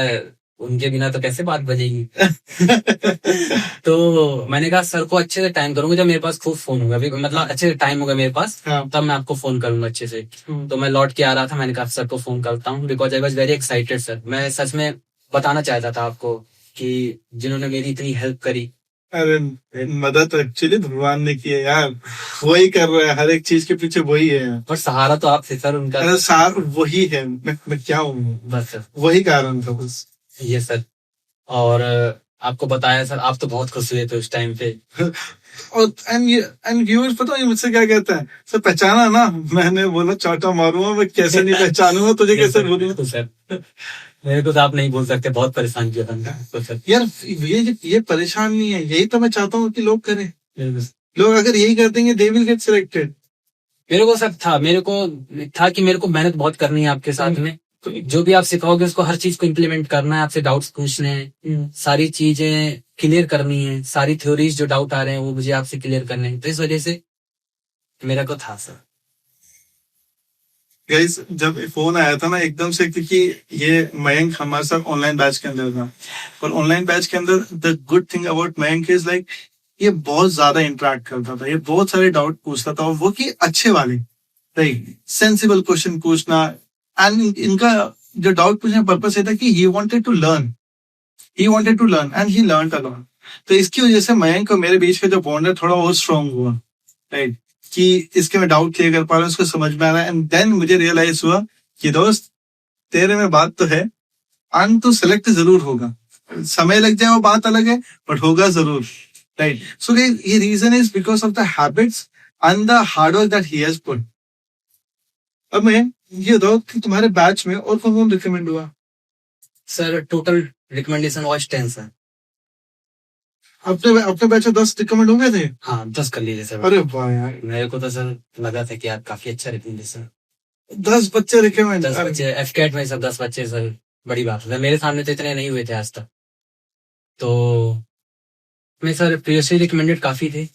उनके बिना तो कैसे बात बजेगी। तो मैंने कहा सर को अच्छे से टाइम करूंगा जब मेरे पास खूब फोन होगा, मतलब अच्छे से टाइम होगा मेरे पास, हाँ। तब मैं आपको फोन करूंगा अच्छे से। तो मैं लौट के आ रहा था, मैंने कहा सर को फोन करता हूँ, because I was very excited sir. मैं सच में बताना चाहता था आपको कि जिन्होंने मेरी इतनी हेल्प करी। अरे मदद एक्चुअली भगवान ने की है यार, वही कर रहा है, हर एक चीज के पीछे वही है यार। और सहारा तो आप थे सर उनका। अरे सार वही है, मैं क्या हूँ, बस सर वही कारण था बस। ये सर। और आपको बताया सर, आप तो बहुत खुश हुए थे उस टाइम पे। और एंड व्यूअर्स पता है मुझसे क्या कहता है, सर पहचाना ना, मैंने बोला चाटा मारूंगा, मैं कैसे नहीं पहचानूंगा तुझे, कैसे बोलूंगा सर मेरे को तो आप नहीं बोल सकते, बहुत परेशान किया था तो सर। यार। ये परेशान नहीं है, यही तो मैं चाहता हूँ कि लोग करें। लोग अगर यही कर देंगे दे विल गेट सिलेक्टेड। मेरे को सर था, मेरे को मेहनत बहुत करनी है आपके साथ में। जो भी आप सिखाओगे उसको हर चीज को इम्प्लीमेंट करना है, आपसे डाउट्स पूछने हैं, सारी चीजें क्लियर करनी है, सारी थ्योरीज जो डाउट आ रहे हैं वो मुझे आपसे क्लियर करने हैं, तो इस वजह से मेरा को था सर। गाइस जब फोन आया था ना एकदम से, क्योंकि ये मयंक हमारे साथ ऑनलाइन बैच के अंदर था, और ऑनलाइन बैच के अंदर the good thing about Mayank is like ये बहुत ज्यादा इंटरेक्ट करता था, ये बहुत सारे डाउट पूछता था, और वो कि अच्छे वाले, राइट, सेंसिबल क्वेश्चन पूछना। एंड इनका जो डाउट पूछने का पर्पस ये था कि he wanted to learn and he learn a lot. तो इसकी वजह से मयंक और मेरे बीच का जो बॉन्ड है थोड़ा और स्ट्रांग हुआ, राइट, कि इसके मैं डाउट क्लियर कर पा रहा हूँ, उसको समझ में आ रहा है। एंड देन मुझे रियलाइज हुआ कि दोस्त तेरे में बात तो है, अन तो सिलेक्ट जरूर होगा, समय लग जाए वो बात अलग है, बट होगा जरूर, राइट। सो ये reason is because of the habits and the hard work that he has put. अब मैं ये बताओ कि तुम्हारे बैच में और कौन कौन रिकमेंड हुआ? Sir total recommendation was 10 sir. अपने बैच में 10 रिकमेंड हो गए थे? हाँ 10 कर लीजिए सर। अरे वाह यार, मेरे को तो सर लगा था कि आप काफी अच्छा रिकमेंडेशन। 10 बच्चे रिकमेंड? 10 बच्चे एफकेट में, सब 10 बच्चे सर, बड़ी बात है। मेरे सामने तो इतने नहीं हुए थे आज तक। तो मैं सर प्रीवियसली रिकमेंडेड काफी थे,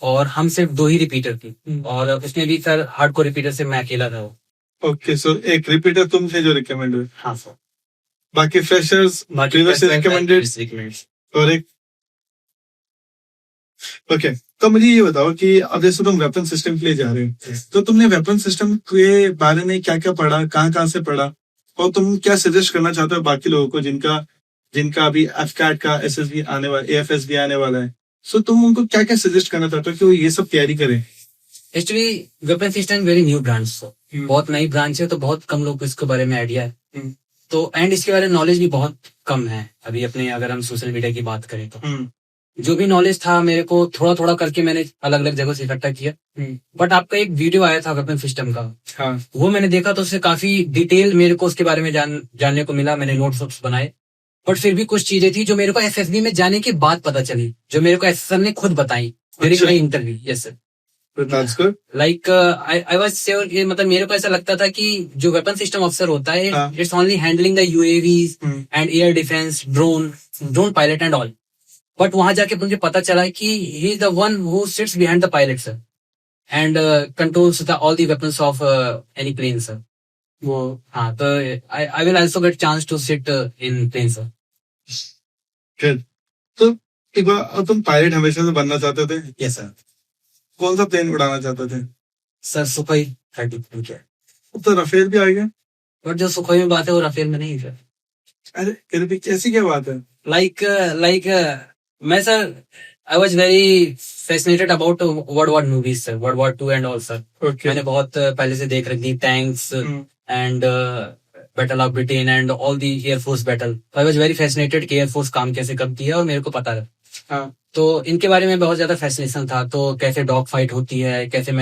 और हम सिर्फ 2 ही रिपीटर थी, और उसमें भी सर हार्ड कोर रिपीटर से मैं अकेला था वो। ओके, सो एक रिपीटर तुम थे जो रिकमेंड हुए? हाँ सर। बाकी फ्रेशर्स प्रीवियसली रिकमेंडेड और एक। ओके, तो मुझे ये बताओ कि अब जैसे तुम वेपन सिस्टम के लिए जा रहे हो, तो तुमने वेपन सिस्टम के बारे में क्या क्या पढ़ा, कहाँ से पढ़ा, और तुम क्या सजेस्ट करना चाहते हो बाकी लोगों को जिनका अभी एफकैट का एसएसबी आने वाला, एएफएसबी आने वाला है, सो तुम उनको क्या क्या सजेस्ट करना चाहते हो कि वो ये सब तैयारी करें? Actually weapon system very new branch, बहुत नई ब्रांच है, तो बहुत कम लोग को इसके बारे में आइडिया है। तो एंड इसके बारे में नॉलेज भी बहुत कम है अभी अपने, अगर हम सोशल मीडिया की बात करें तो। जो भी नॉलेज था मेरे को थोड़ा थोड़ा करके मैंने अलग अलग जगह से इकट्ठा किया। बट आपका एक वीडियो आया था वेपन सिस्टम का, हाँ, वो मैंने देखा तो उससे काफी डिटेल मेरे को उसके बारे में जानने को मिला। मैंने नोट्स बनाए, बट फिर भी कुछ चीजें थी जो मेरे को एसएसबी में जाने के बाद पता चली, जो मेरे को एसएसआर ने खुद बताई during my interview. Yes sir, like I was sure, मतलब मेरे को ऐसा लगता था कि जो वेपन सिस्टम ऑफिसर होता है it's only handling the UAVs and air defence, drone pilot and all. But वहां जाके मुझे पता चला कि he is the one who sits behind the pilot sir, and controls all the weapons of any plane sir. वो हाँ, तो I will also get chance to sit in plane sir. तो एक बार, तुम पायलट हमेशा से बनना चाहते थे? Yes sir. कौन सा प्लेन उड़ाना चाहते थे? Sir Sukhoi 30। तो राफेल भी आ गया, बट जो सुखोई में बात है वो राफेल में नहीं है। अरे फिर भी कैसी क्या बात है? लाइक मैं sir I was very fascinated about world war movies sir, world war 2 and all sir. मैंने बहुत पहले से देख रखी tanks and battle of Britain and all the air force battle. I was very fascinated कि एयरफोर्स काम कैसे करती है, और मेरे को पता है। हाँ। तो इनके बारे में बहुत ज्यादा फैसिनेशन था, तो कैसे डॉग फाइट होती है, कैसे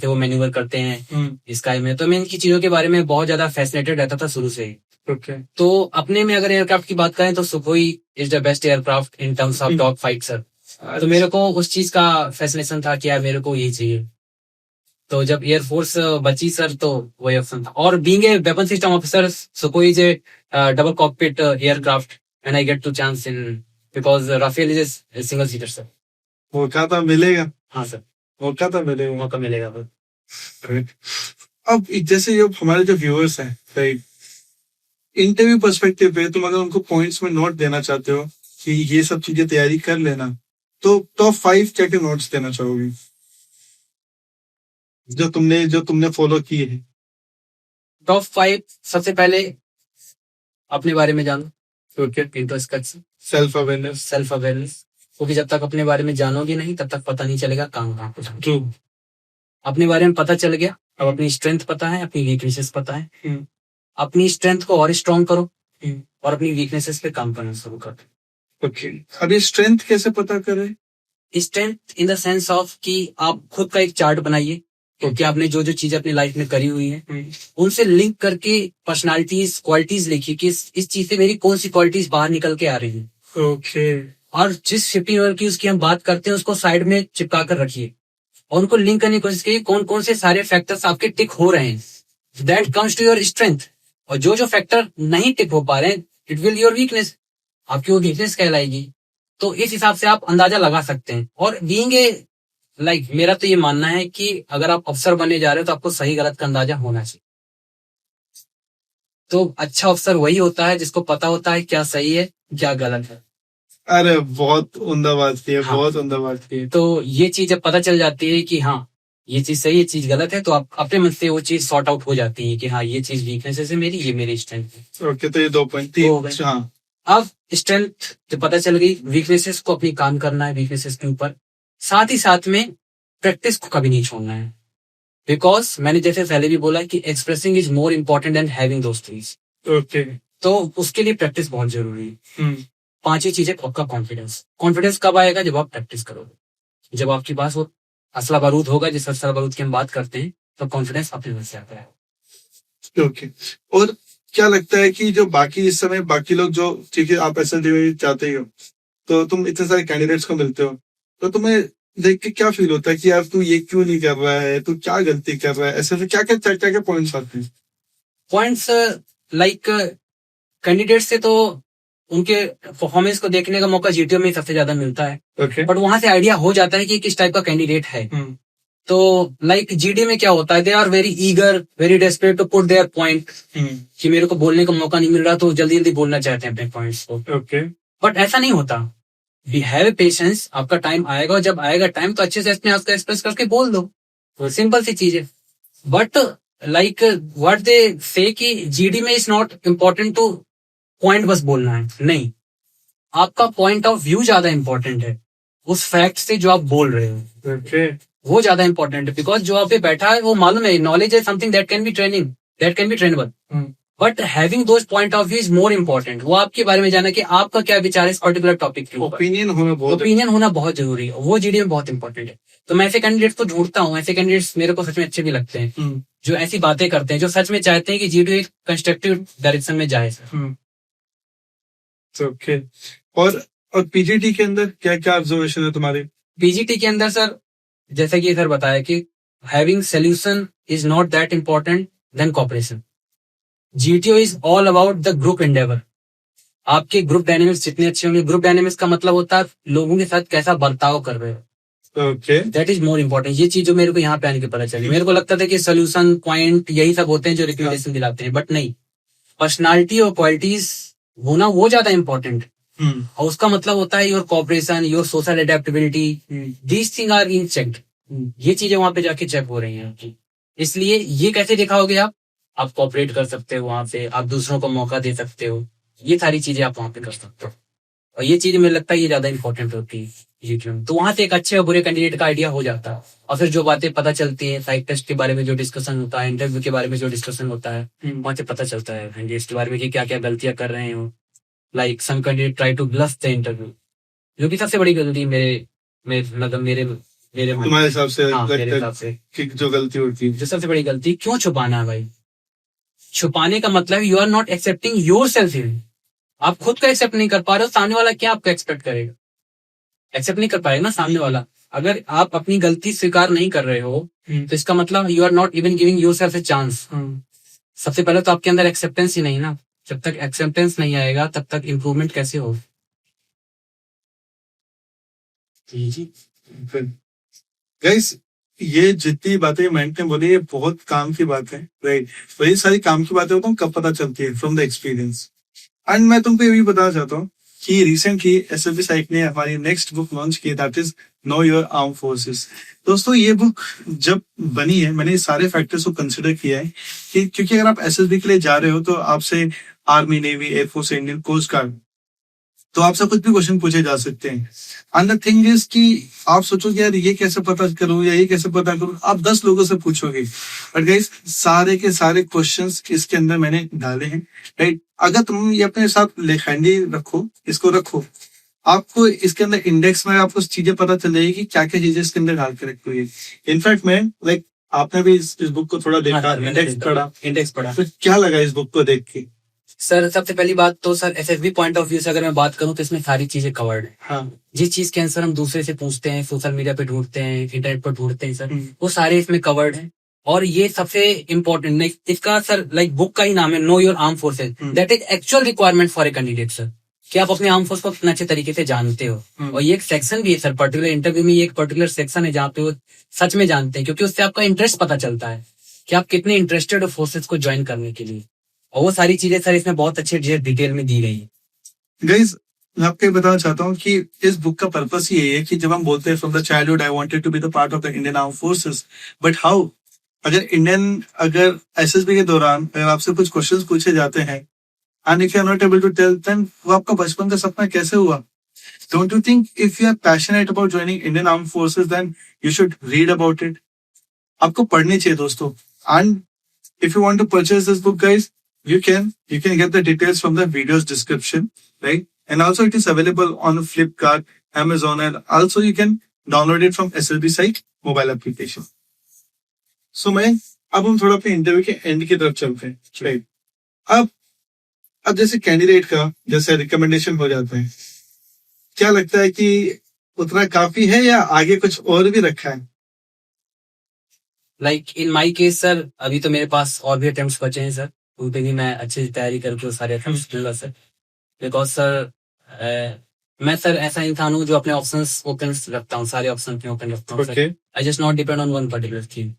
वो मैन्यूवर करते हैं स्काई में, तो मैं इनकी चीजों के बारे में बहुत ज्यादा फैसिनेटेड रहता था शुरू से ही। तो अपने में अगर एयरक्राफ्ट की बात करें तो Sukhoi is the best aircraft in terms of dog fight sir. तो मेरे को उस चीज का फैसिनेशन था कि यार मेरे को यही चाहिए। तो जब एयरफोर्स बची सर तो वही ऑप्शन था, और being a weapon system officer Sukhoi is a double cockpit aircraft and I get to chance in, because Rafale is a single seater sir. मौका तो मिलेगा। हाँ सर, मौका तो मिलेगा, मौका मिलेगा। अब जैसे ये हमारे जो व्यूअर्स हैं, राइट, इंटरव्यू पर्सपेक्टिव पे तुम अगर उनको पॉइंट्स में नोट देना चाहते हो कि ये सब चीजें तैयारी कर लेना, तो टॉप 5 क्या क्या नोट्स देना चाहोगे जो तुमने फॉलो किए हैं? टॉप 5 सबसे पहले अपने बारे में जानो। Okay, introspection, self awareness. Self awareness, क्योंकि जब तक अपने बारे में जानोगे नहीं तब तक पता नहीं चलेगा काम कहाँ पे जाना। ट्रू। अपने बारे में पता चल गया, अब अपनी स्ट्रेंथ पता है, अपनी वीकनेसेस पता है, हम्म, अपनी स्ट्रेंथ को और स्ट्रॉन्ग करो हम्म, और अपनी वीकनेसेस पे काम करना शुरू करो। ओके। अब ये स्ट्रेंथ कैसे पता करें? Strength in the sense of कि आप खुद का एक चार्ट बनाइए, क्योंकि आपने जो जो चीजें अपनी लाइफ में करी हुई है उनसे लिंक करके पर्सनालिटीज, क्वालिटीज लिखिए कि इस चीज से मेरी कौन सी क्वालिटीज बाहर निकल के आ रही है। ओके। और जिस 50 ईयर की उसकी हम बात करते हैं उसको साइड में चिपका कर रखिए और उनको लिंक करने की कोशिश कीजिए कौन कौन से सारे फैक्टर्स आपके टिक हो रहे हैं। That comes to your strength. और जो जो फैक्टर नहीं टिक हो पा रहे हैं, इट विल योर वीकनेस, आपकी वो वीकनेस कहलाएगी। तो इस हिसाब से आप अंदाजा लगा सकते हैं। और बीइंग ए मेरा तो ये मानना है कि अगर आप अफसर बनने जा रहे हो तो आपको सही गलत का अंदाजा होना चाहिए। तो अच्छा अफसर वही होता है जिसको पता होता है क्या सही है क्या गलत है। अरे बहुत उम्दा बात की है, हाँ। बहुत उम्दा बात की है। तो ये चीज जब पता चल जाती है कि हाँ ये चीज सही, ये चीज गलत है, तो आप अपने मन से वो चीज सॉर्ट आउट हो जाती है कि हाँ ये चीज वीकनेस है मेरी, ये मेरी स्ट्रेंथ है। ओके, तो ये 2 पॉइंट हो गए। हाँ। अब स्ट्रेंथ जब पता चल गई, वीकनेसेस को अपनी काम करना है वीकनेसेस के ऊपर, साथ ही साथ में प्रैक्टिस को कभी नहीं छोड़ना है। बिकॉज मैंने जैसे पहले भी बोला कि expressing is more important then having those things. Okay. तो उसके लिए प्रैक्टिस बहुत जरूरी है। हम्म, 5 ही चीजें। आपका कॉन्फिडेंस, कॉन्फिडेंस कब आएगा? जब आप प्रैक्टिस करोगे, जब आपके पास वो असला बारूद होगा, जिस असला बारूद की हम बात करते हैं, तो कॉन्फिडेंस अपने मन से आता है। ओके। और क्या लगता है कि जो बाकी इस समय बाकी लोग जो, ठीक है आप एसएलटी चाहते ही हो, तो तुम इतने सारे कैंडिडेट्स को मिलते हो, तो तुम्हें देख के क्या फील होता है कि यार तू ये क्यों नहीं कर रहा है, तू क्या गलती कर रहा है, ऐसे क्या क्या पॉइंट्स आते हैं? पॉइंट्स कैंडिडेट से तो उनके परफॉर्मेंस को देखने का मौका जीटीओ में ही सबसे ज्यादा मिलता है। ओके। बट वहां से आइडिया हो जाता है कि किस टाइप का कैंडिडेट है। तो जीडी में क्या होता है, they are very eager, very desperate to put their point, कि मेरे को बोलने का मौका नहीं मिल रहा तो जल्दी जल्दी बोलना चाहते हैं अपने पॉइंट्स को। ओके। बट ऐसा नहीं होता। वी हैव पेशेंस, आपका टाइम आएगा और जब आएगा टाइम तो अच्छे से अपने आप को एक्सप्रेस करके बोल दो। तो सिंपल सी चीज है। बट व्हाट दे से कि जीडी में is not important two point बस बोलना है, नहीं, आपका पॉइंट ऑफ व्यू ज्यादा इंपॉर्टेंट है उस फैक्ट से जो आप बोल रहे हो। ओके। वो ज्यादा इंपॉर्टेंट है। बिकॉज जो आप पे बैठा है वो मालूम है, नॉलेज है something that can be trainable. But having those point of view is more important. वो आपके बारे में जाना कि आपका क्या विचार है इस पर्टिकुलर टॉपिक के ऊपर। ओपिनियन होना बहुत जरूरी है, वो जीडी में बहुत इंपॉर्टेंट है। तो मैं ऐसे कैंडिडेट्स को ढूंढता हूँ, ऐसे कैंडिडेट्स मेरे को सच में अच्छे भी लगते हैं, जो ऐसी बातें करते हैं, जो सच में चाहते हैं कि जीडी एक कंस्ट्रक्टिव डायरेक्शन में जाए। ओके। और पीजीटी के अंदर क्या क्या ऑब्जर्वेशन है तुम्हारे? पीजीटी के अंदर सर, जैसा कि सर बताया कि having solution is not that important than cooperation. GTO is all about the group endeavour. आपके ग्रुप डायनेमिक्स जितने अच्छे होंगे, ग्रुप डायनेमिक्स का मतलब होता है लोगों के साथ कैसा बर्ताव कर रहे हो। Okay. That is more important. ये चीज जो मेरे को यहाँ पे आने के पता चली। मेरे को लगता था कि सोल्यूशन पॉइंट यही सब होते हैं जो रिकमेंडेशन दिलाते हैं, बट नहीं, पर्सनालिटी और क्वालिटीज होना वो ज्यादा इंपॉर्टेंट। और उसका मतलब होता है your cooperation, your social adaptability, these thing are in checked. ये चीजें वहां पे जाके चेक हो रही हैं। इसलिए ये कैसे दिखाओगे आप कॉपरेट कर सकते हो, वहां पे आप दूसरों को मौका दे सकते हो, ये सारी चीजें आप वहां पे कर सकते हो। और ये चीज मुझे लगता है ये ज्यादा इंपॉर्टेंट होती है यूट्यूब। तो वहां से एक अच्छे और बुरे कैंडिडेट का आइडिया हो जाता है। और फिर जो बातें पता चलती है, साइक टेस्ट के बारे में जो डिस्कशन होता है, इंटरव्यू के बारे में जो डिस्कशन होता है, वहां से पता चलता है कैंडिडेट्स के बारे में कि क्या क्या गलतियां कर रहे हो। Like some candidate try to bluff the interview, जो कि सबसे बड़ी गलती मेरे तुम्हारे हिसाब से हाँ, मेरे लगता हिसाब से है कि जो गलती होती है, जो सबसे बड़ी गलती, क्यों छुपाना है भाई? छुपाने का मतलब you are not accepting yourself. आप खुद को एक्सेप्ट नहीं कर पा रहे हो, सामने वाला क्या आपको एक्सपेक्ट करेगा? एक्सेप्ट नहीं कर पाएगा ना सामने वाला। अगर आप अपनी गलती स्वीकार नहीं कर रहे हो तो इसका मतलब you are not even giving yourself a chance. सबसे पहले तो आपके अंदर एक्सेप्टेंस ही नहीं ना। जब तक एक्सेप्टेंस नहीं आएगा तब तक इम्प्रूवमेंट कैसे हो? गाइस ये जितनी बातें मयंक ने बोली ये बहुत काम की बात है, राइट। वही सारी काम की बातें होता हूँ कब पता चलती है, फ्रॉम द एक्सपीरियंस। एंड मैं तुमको ये भी बताना चाहता हूँ कि रिसेंटली एसएलबी साइक ने हमारी नेक्स्ट बुक लॉन्च की, that is know your arm forces. दोस्तों ये बुक जब बनी है मैंने सारे फैक्टर्स को कंसिडर किया है कि क्योंकि अगर आप एसएसबी के लिए जा रहे हो तो आपसे army, navy, air force, Indian coast guard, तो आपसे कुछ भी क्वेश्चन पूछे जा सकते हैं। एंड द थिंग इज कि आप सोचोगे यार ये कैसे पता करूं या ये कैसे पता करूं, आप 10 लोगों से पूछोगे। बट गाइस सारे के सारे क्वेश्चंस इसके अंदर मैंने डाले हैं, राइट। अगर तुम ये अपने साथ हैंडी रखो, इसको रखो, आपको इसके अंदर इंडेक्स में आपको चीजें पता चल जाएगी कि क्या क्या चीजें इसके अंदर डाल के रखी हुई है। इनफैक्ट मैं लाइक आपने भी इस बुक को थोड़ा देखा, इंडेक्स पढ़ा, तो क्या लगा इस बुक को देख के? सर सबसे पहली बात तो sir SSB point of view से अगर मैं बात करूं तो इसमें सारी चीजें कवर्ड है। हाँ, जिस चीज के आंसर हम दूसरे से पूछते हैं, सोशल मीडिया पे ढूंढते हैं, इंटरनेट पर ढूंढते हैं सर, वो सारे इसमें कवर्ड है। और ये सबसे इम्पोर्टेंट इसका सर लाइक बुक का ही नाम है know your arm forces, that is actual requirement for a candidate sir, कि आप अपने आर्म फोर्स को कितना अच्छे तरीके से जानते हो। और ये एक सेक्शन भी है सर, पर्टिकुलर इंटरव्यू में ये एक पर्टिकुलर सेक्शन है जहाँ पे वो सच में जानते हैं, क्योंकि उससे आपका इंटरेस्ट पता चलता है कि आप कितने इंटरेस्टेड हो फोर्सेज को ज्वाइन करने के लिए। और वो सारी चीजें सर इसमें बहुत अच्छे डिटेल में दी गई है। गाइस मैं आपको ये बताना चाहता हूँ कि इस बुक का पर्पस ये है कि जब हम बोलते हैं from the childhood I wanted to be the part of the Indian arm forces, but how, अगर एसएसबी के दौरान अगर आपसे कुछ क्वेश्चंस पूछे जाते हैं and if you are not able to tell then वो आपका बचपन का सपना कैसे हुआ? Don't you think if you are passionate about joining Indian arm forces then you should read about it. आपको पढ़नी चाहिए दोस्तों। And if you want to purchase this book guys, you can get the details from the video's description, right? And also it is available on Flipkart, Amazon, and also you can download it from SLB site mobile application. So मैं अब हम थोड़ा अपने interview के and की तरफ चलते हैं, राइट। अब जैसे कैंडिडेट का जैसे रिकमेंडेशन हो जाता है, क्या लगता है कि उतना काफी है या आगे कुछ और भी रखा है? Like in my case sir अभी तो मेरे पास और भी अटेम्प्ट्स बचे हैं सर, उन पे भी मैं अच्छे से तैयारी करके सारे अटेम्प्ट्स दूंगा सर। बिकॉज सर मैं सर ऐसा इंसान हूँ जो अपने ऑप्शंस ओपन रखता हूँ, सारे ऑप्शन अपने ओपन रखता हूँ sir. I just not depend on one particular thing.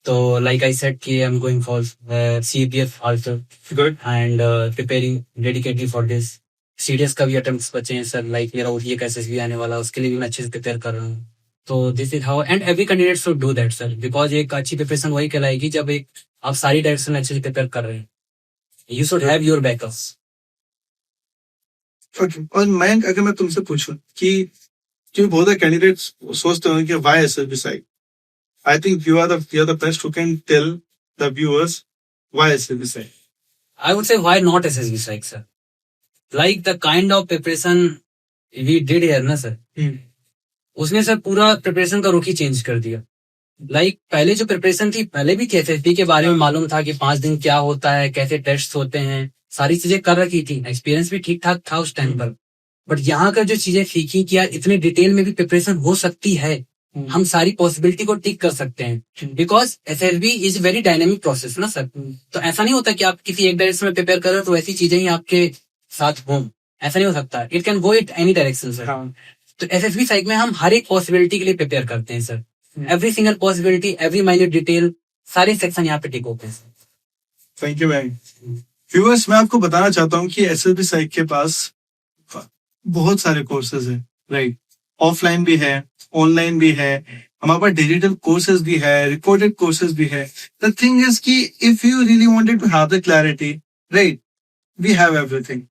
तो लाइक आई सेड कि I am going for CPF also, good, and preparing dedicatedly for this. CDS का भी अटेम्प्ट्स बचे हैं सर, लाइक मेरा ओटीए का एसएसबी आने वाला, उसके लिए भी मैं अच्छे से प्रिपेयर कर रहा हूँ। तो this is how and every candidate should do that sir, because एक अच्छी प्रिपरेशन वही कहलाएगी जब एक आप सारी डायरेक्शन अच्छे से प्रिपेयर कर रहे हैं। You should have your backups. Okay. और मैं अगर मैं तुमसे पूछूं कि बहुत सारे कैंडिडेट्स सोचते हैं कि why SLB site? I think you are the best who can tell the viewers why SLB site. I would say why not SSB site, sir? Like the kind of preparation we did here, ना sir? उसने sir पूरा preparation का रुख ही change कर दिया। Like पहले जो preparation थी, पहले भी एसएसबी के बारे में मालूम था कि 5 दिन क्या होता है, कैसे टेस्ट होते हैं, सारी चीजें कर रखी थी, एक्सपीरियंस भी ठीक ठाक था उस टाइम पर। बट यहाँ का जो चीजें सीखी कि यार इतने डिटेल में भी प्रिपरेशन हो सकती है, हम सारी पॉसिबिलिटी को टिक कर सकते हैं। Because SSB is very dynamic process ना सर। तो ऐसा नहीं होता कि आप किसी एक डायरेक्शन में प्रिपेयर कर रहे हो तो ऐसी चीजें ही आपके साथ हों, ऐसा नहीं हो सकता। It can go it any direction sir. तो एसएसबी साइड में हम हर एक पॉसिबिलिटी के लिए प्रिपेयर करते हैं sir. Every single possibility, every minute detail, सारे सेक्शन यहाँ पे टिक होते हैं। Thank you ma'am. व्यूअर्स मैं आपको बताना चाहता हूँ कि एसएसबी साइट के पास बहुत सारे कोर्सेज हैं, राइट। ऑफलाइन भी है, ऑनलाइन भी है, हमारे पास डिजिटल कोर्सेज भी है, रिकॉर्डेड कोर्सेज भी है। द थिंग इज कि if you really wanted to have the clarity, right, we have everything,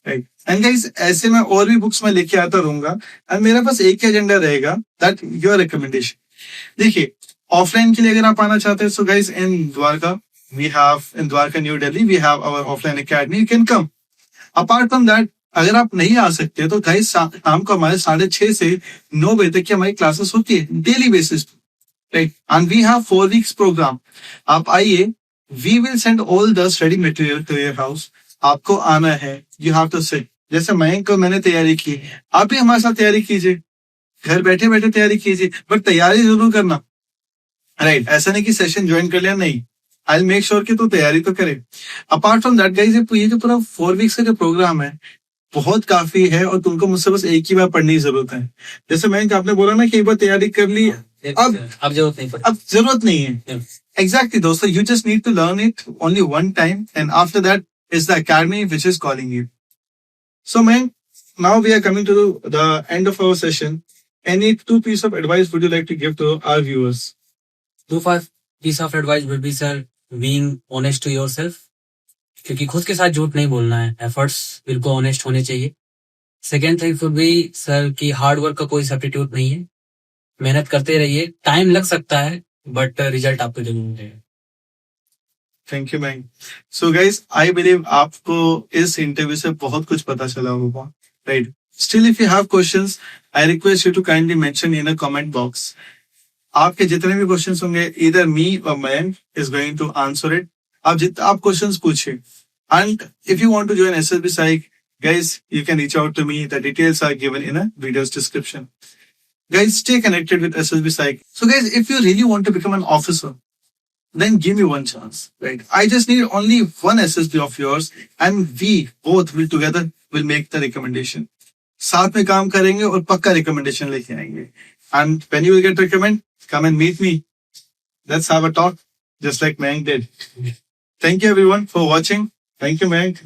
right. And guys ऐसे में और भी बुक्स में लेके आता रहूंगा एंड मेरे पास एक ही एजेंडा रहेगा, दैट योर रिकमेंडेशन। देखिए ऑफलाइन के लिए अगर आप आना चाहते हैं so guys in Dwarka New Delhi we have our offline academy, you can come. Apart from that अगर आप नहीं आ सकते तो गाइस शाम को हमारे 6:30 से 9 बजे तक की हमारी क्लासेस होती है daily basis, right. And we have 4 weeks programme. आप आइए, we will send all the study material to your house. आपको आना है, यू हैव टू सिट। जैसे मयंक को मैंने तैयारी की, आप भी हमारे साथ तैयारी कीजिए, घर बैठे बैठे तैयारी कीजिए, बट तैयारी जरूर करना, राइट। ऐसा नहीं कि सेशन ज्वाइन कर लिया, नहीं, आई मेक श्योर कि तू तैयारी तो करे। अपार्ट फ्रॉम दैट गाइस ये जो पूरा 4 वीक्स का जो प्रोग्राम है, बहुत काफी है और तुमको मुझसे बस एक ही बार पढ़ने की जरूरत है। जैसे मैंने आपने बोला ना कि एक बार तैयारी कर ली, अब जरूरत नहीं पड़ती। अब जरूरत नहीं है। एग्जैक्टली दोस्तों, you just need to learn it only one time and after that is the academy which is calling you. So man, now we are coming to the end of our session. Any two piece of advice would you like to give to our viewers? Two piece of advice would be, sir, being honest to yourself, क्योंकि खुद के साथ झूठ नहीं बोलना है। Efforts बिल्कुल honest होने चाहिए। Second thing would be, sir, कि हार्ड वर्क का कोई सब्स्टिट्यूट नहीं है। मेहनत करते रहिए, टाइम लग सकता है बट रिजल्ट आपको जरूर मिलेगा। Thank you ma'am. So guys, I believe आपको इस इंटरव्यू से बहुत कुछ पता चला होगा, right? Still, if you have questions, I request you to kindly mention in a comment box. आपके जितने भी क्वेश्चंस होंगे, either me or Mayank is going to answer it. आप क्वेश्चंस पूछिए। And if you want to join SSB Psych, guys, you can reach out to me. The details are given in a video's description. Guys, stay connected with SSB Psych. So guys, if you really want to become an officer, then give me one chance, right? I just need only one SSB of yours and we both will together will make the recommendation. साथ में काम करेंगे और पक्का recommendation लेके आएंगे। And when you will get recommend, come and meet me, let's have a talk just like Mayank did. Thank you everyone for watching. Thank you Mayank.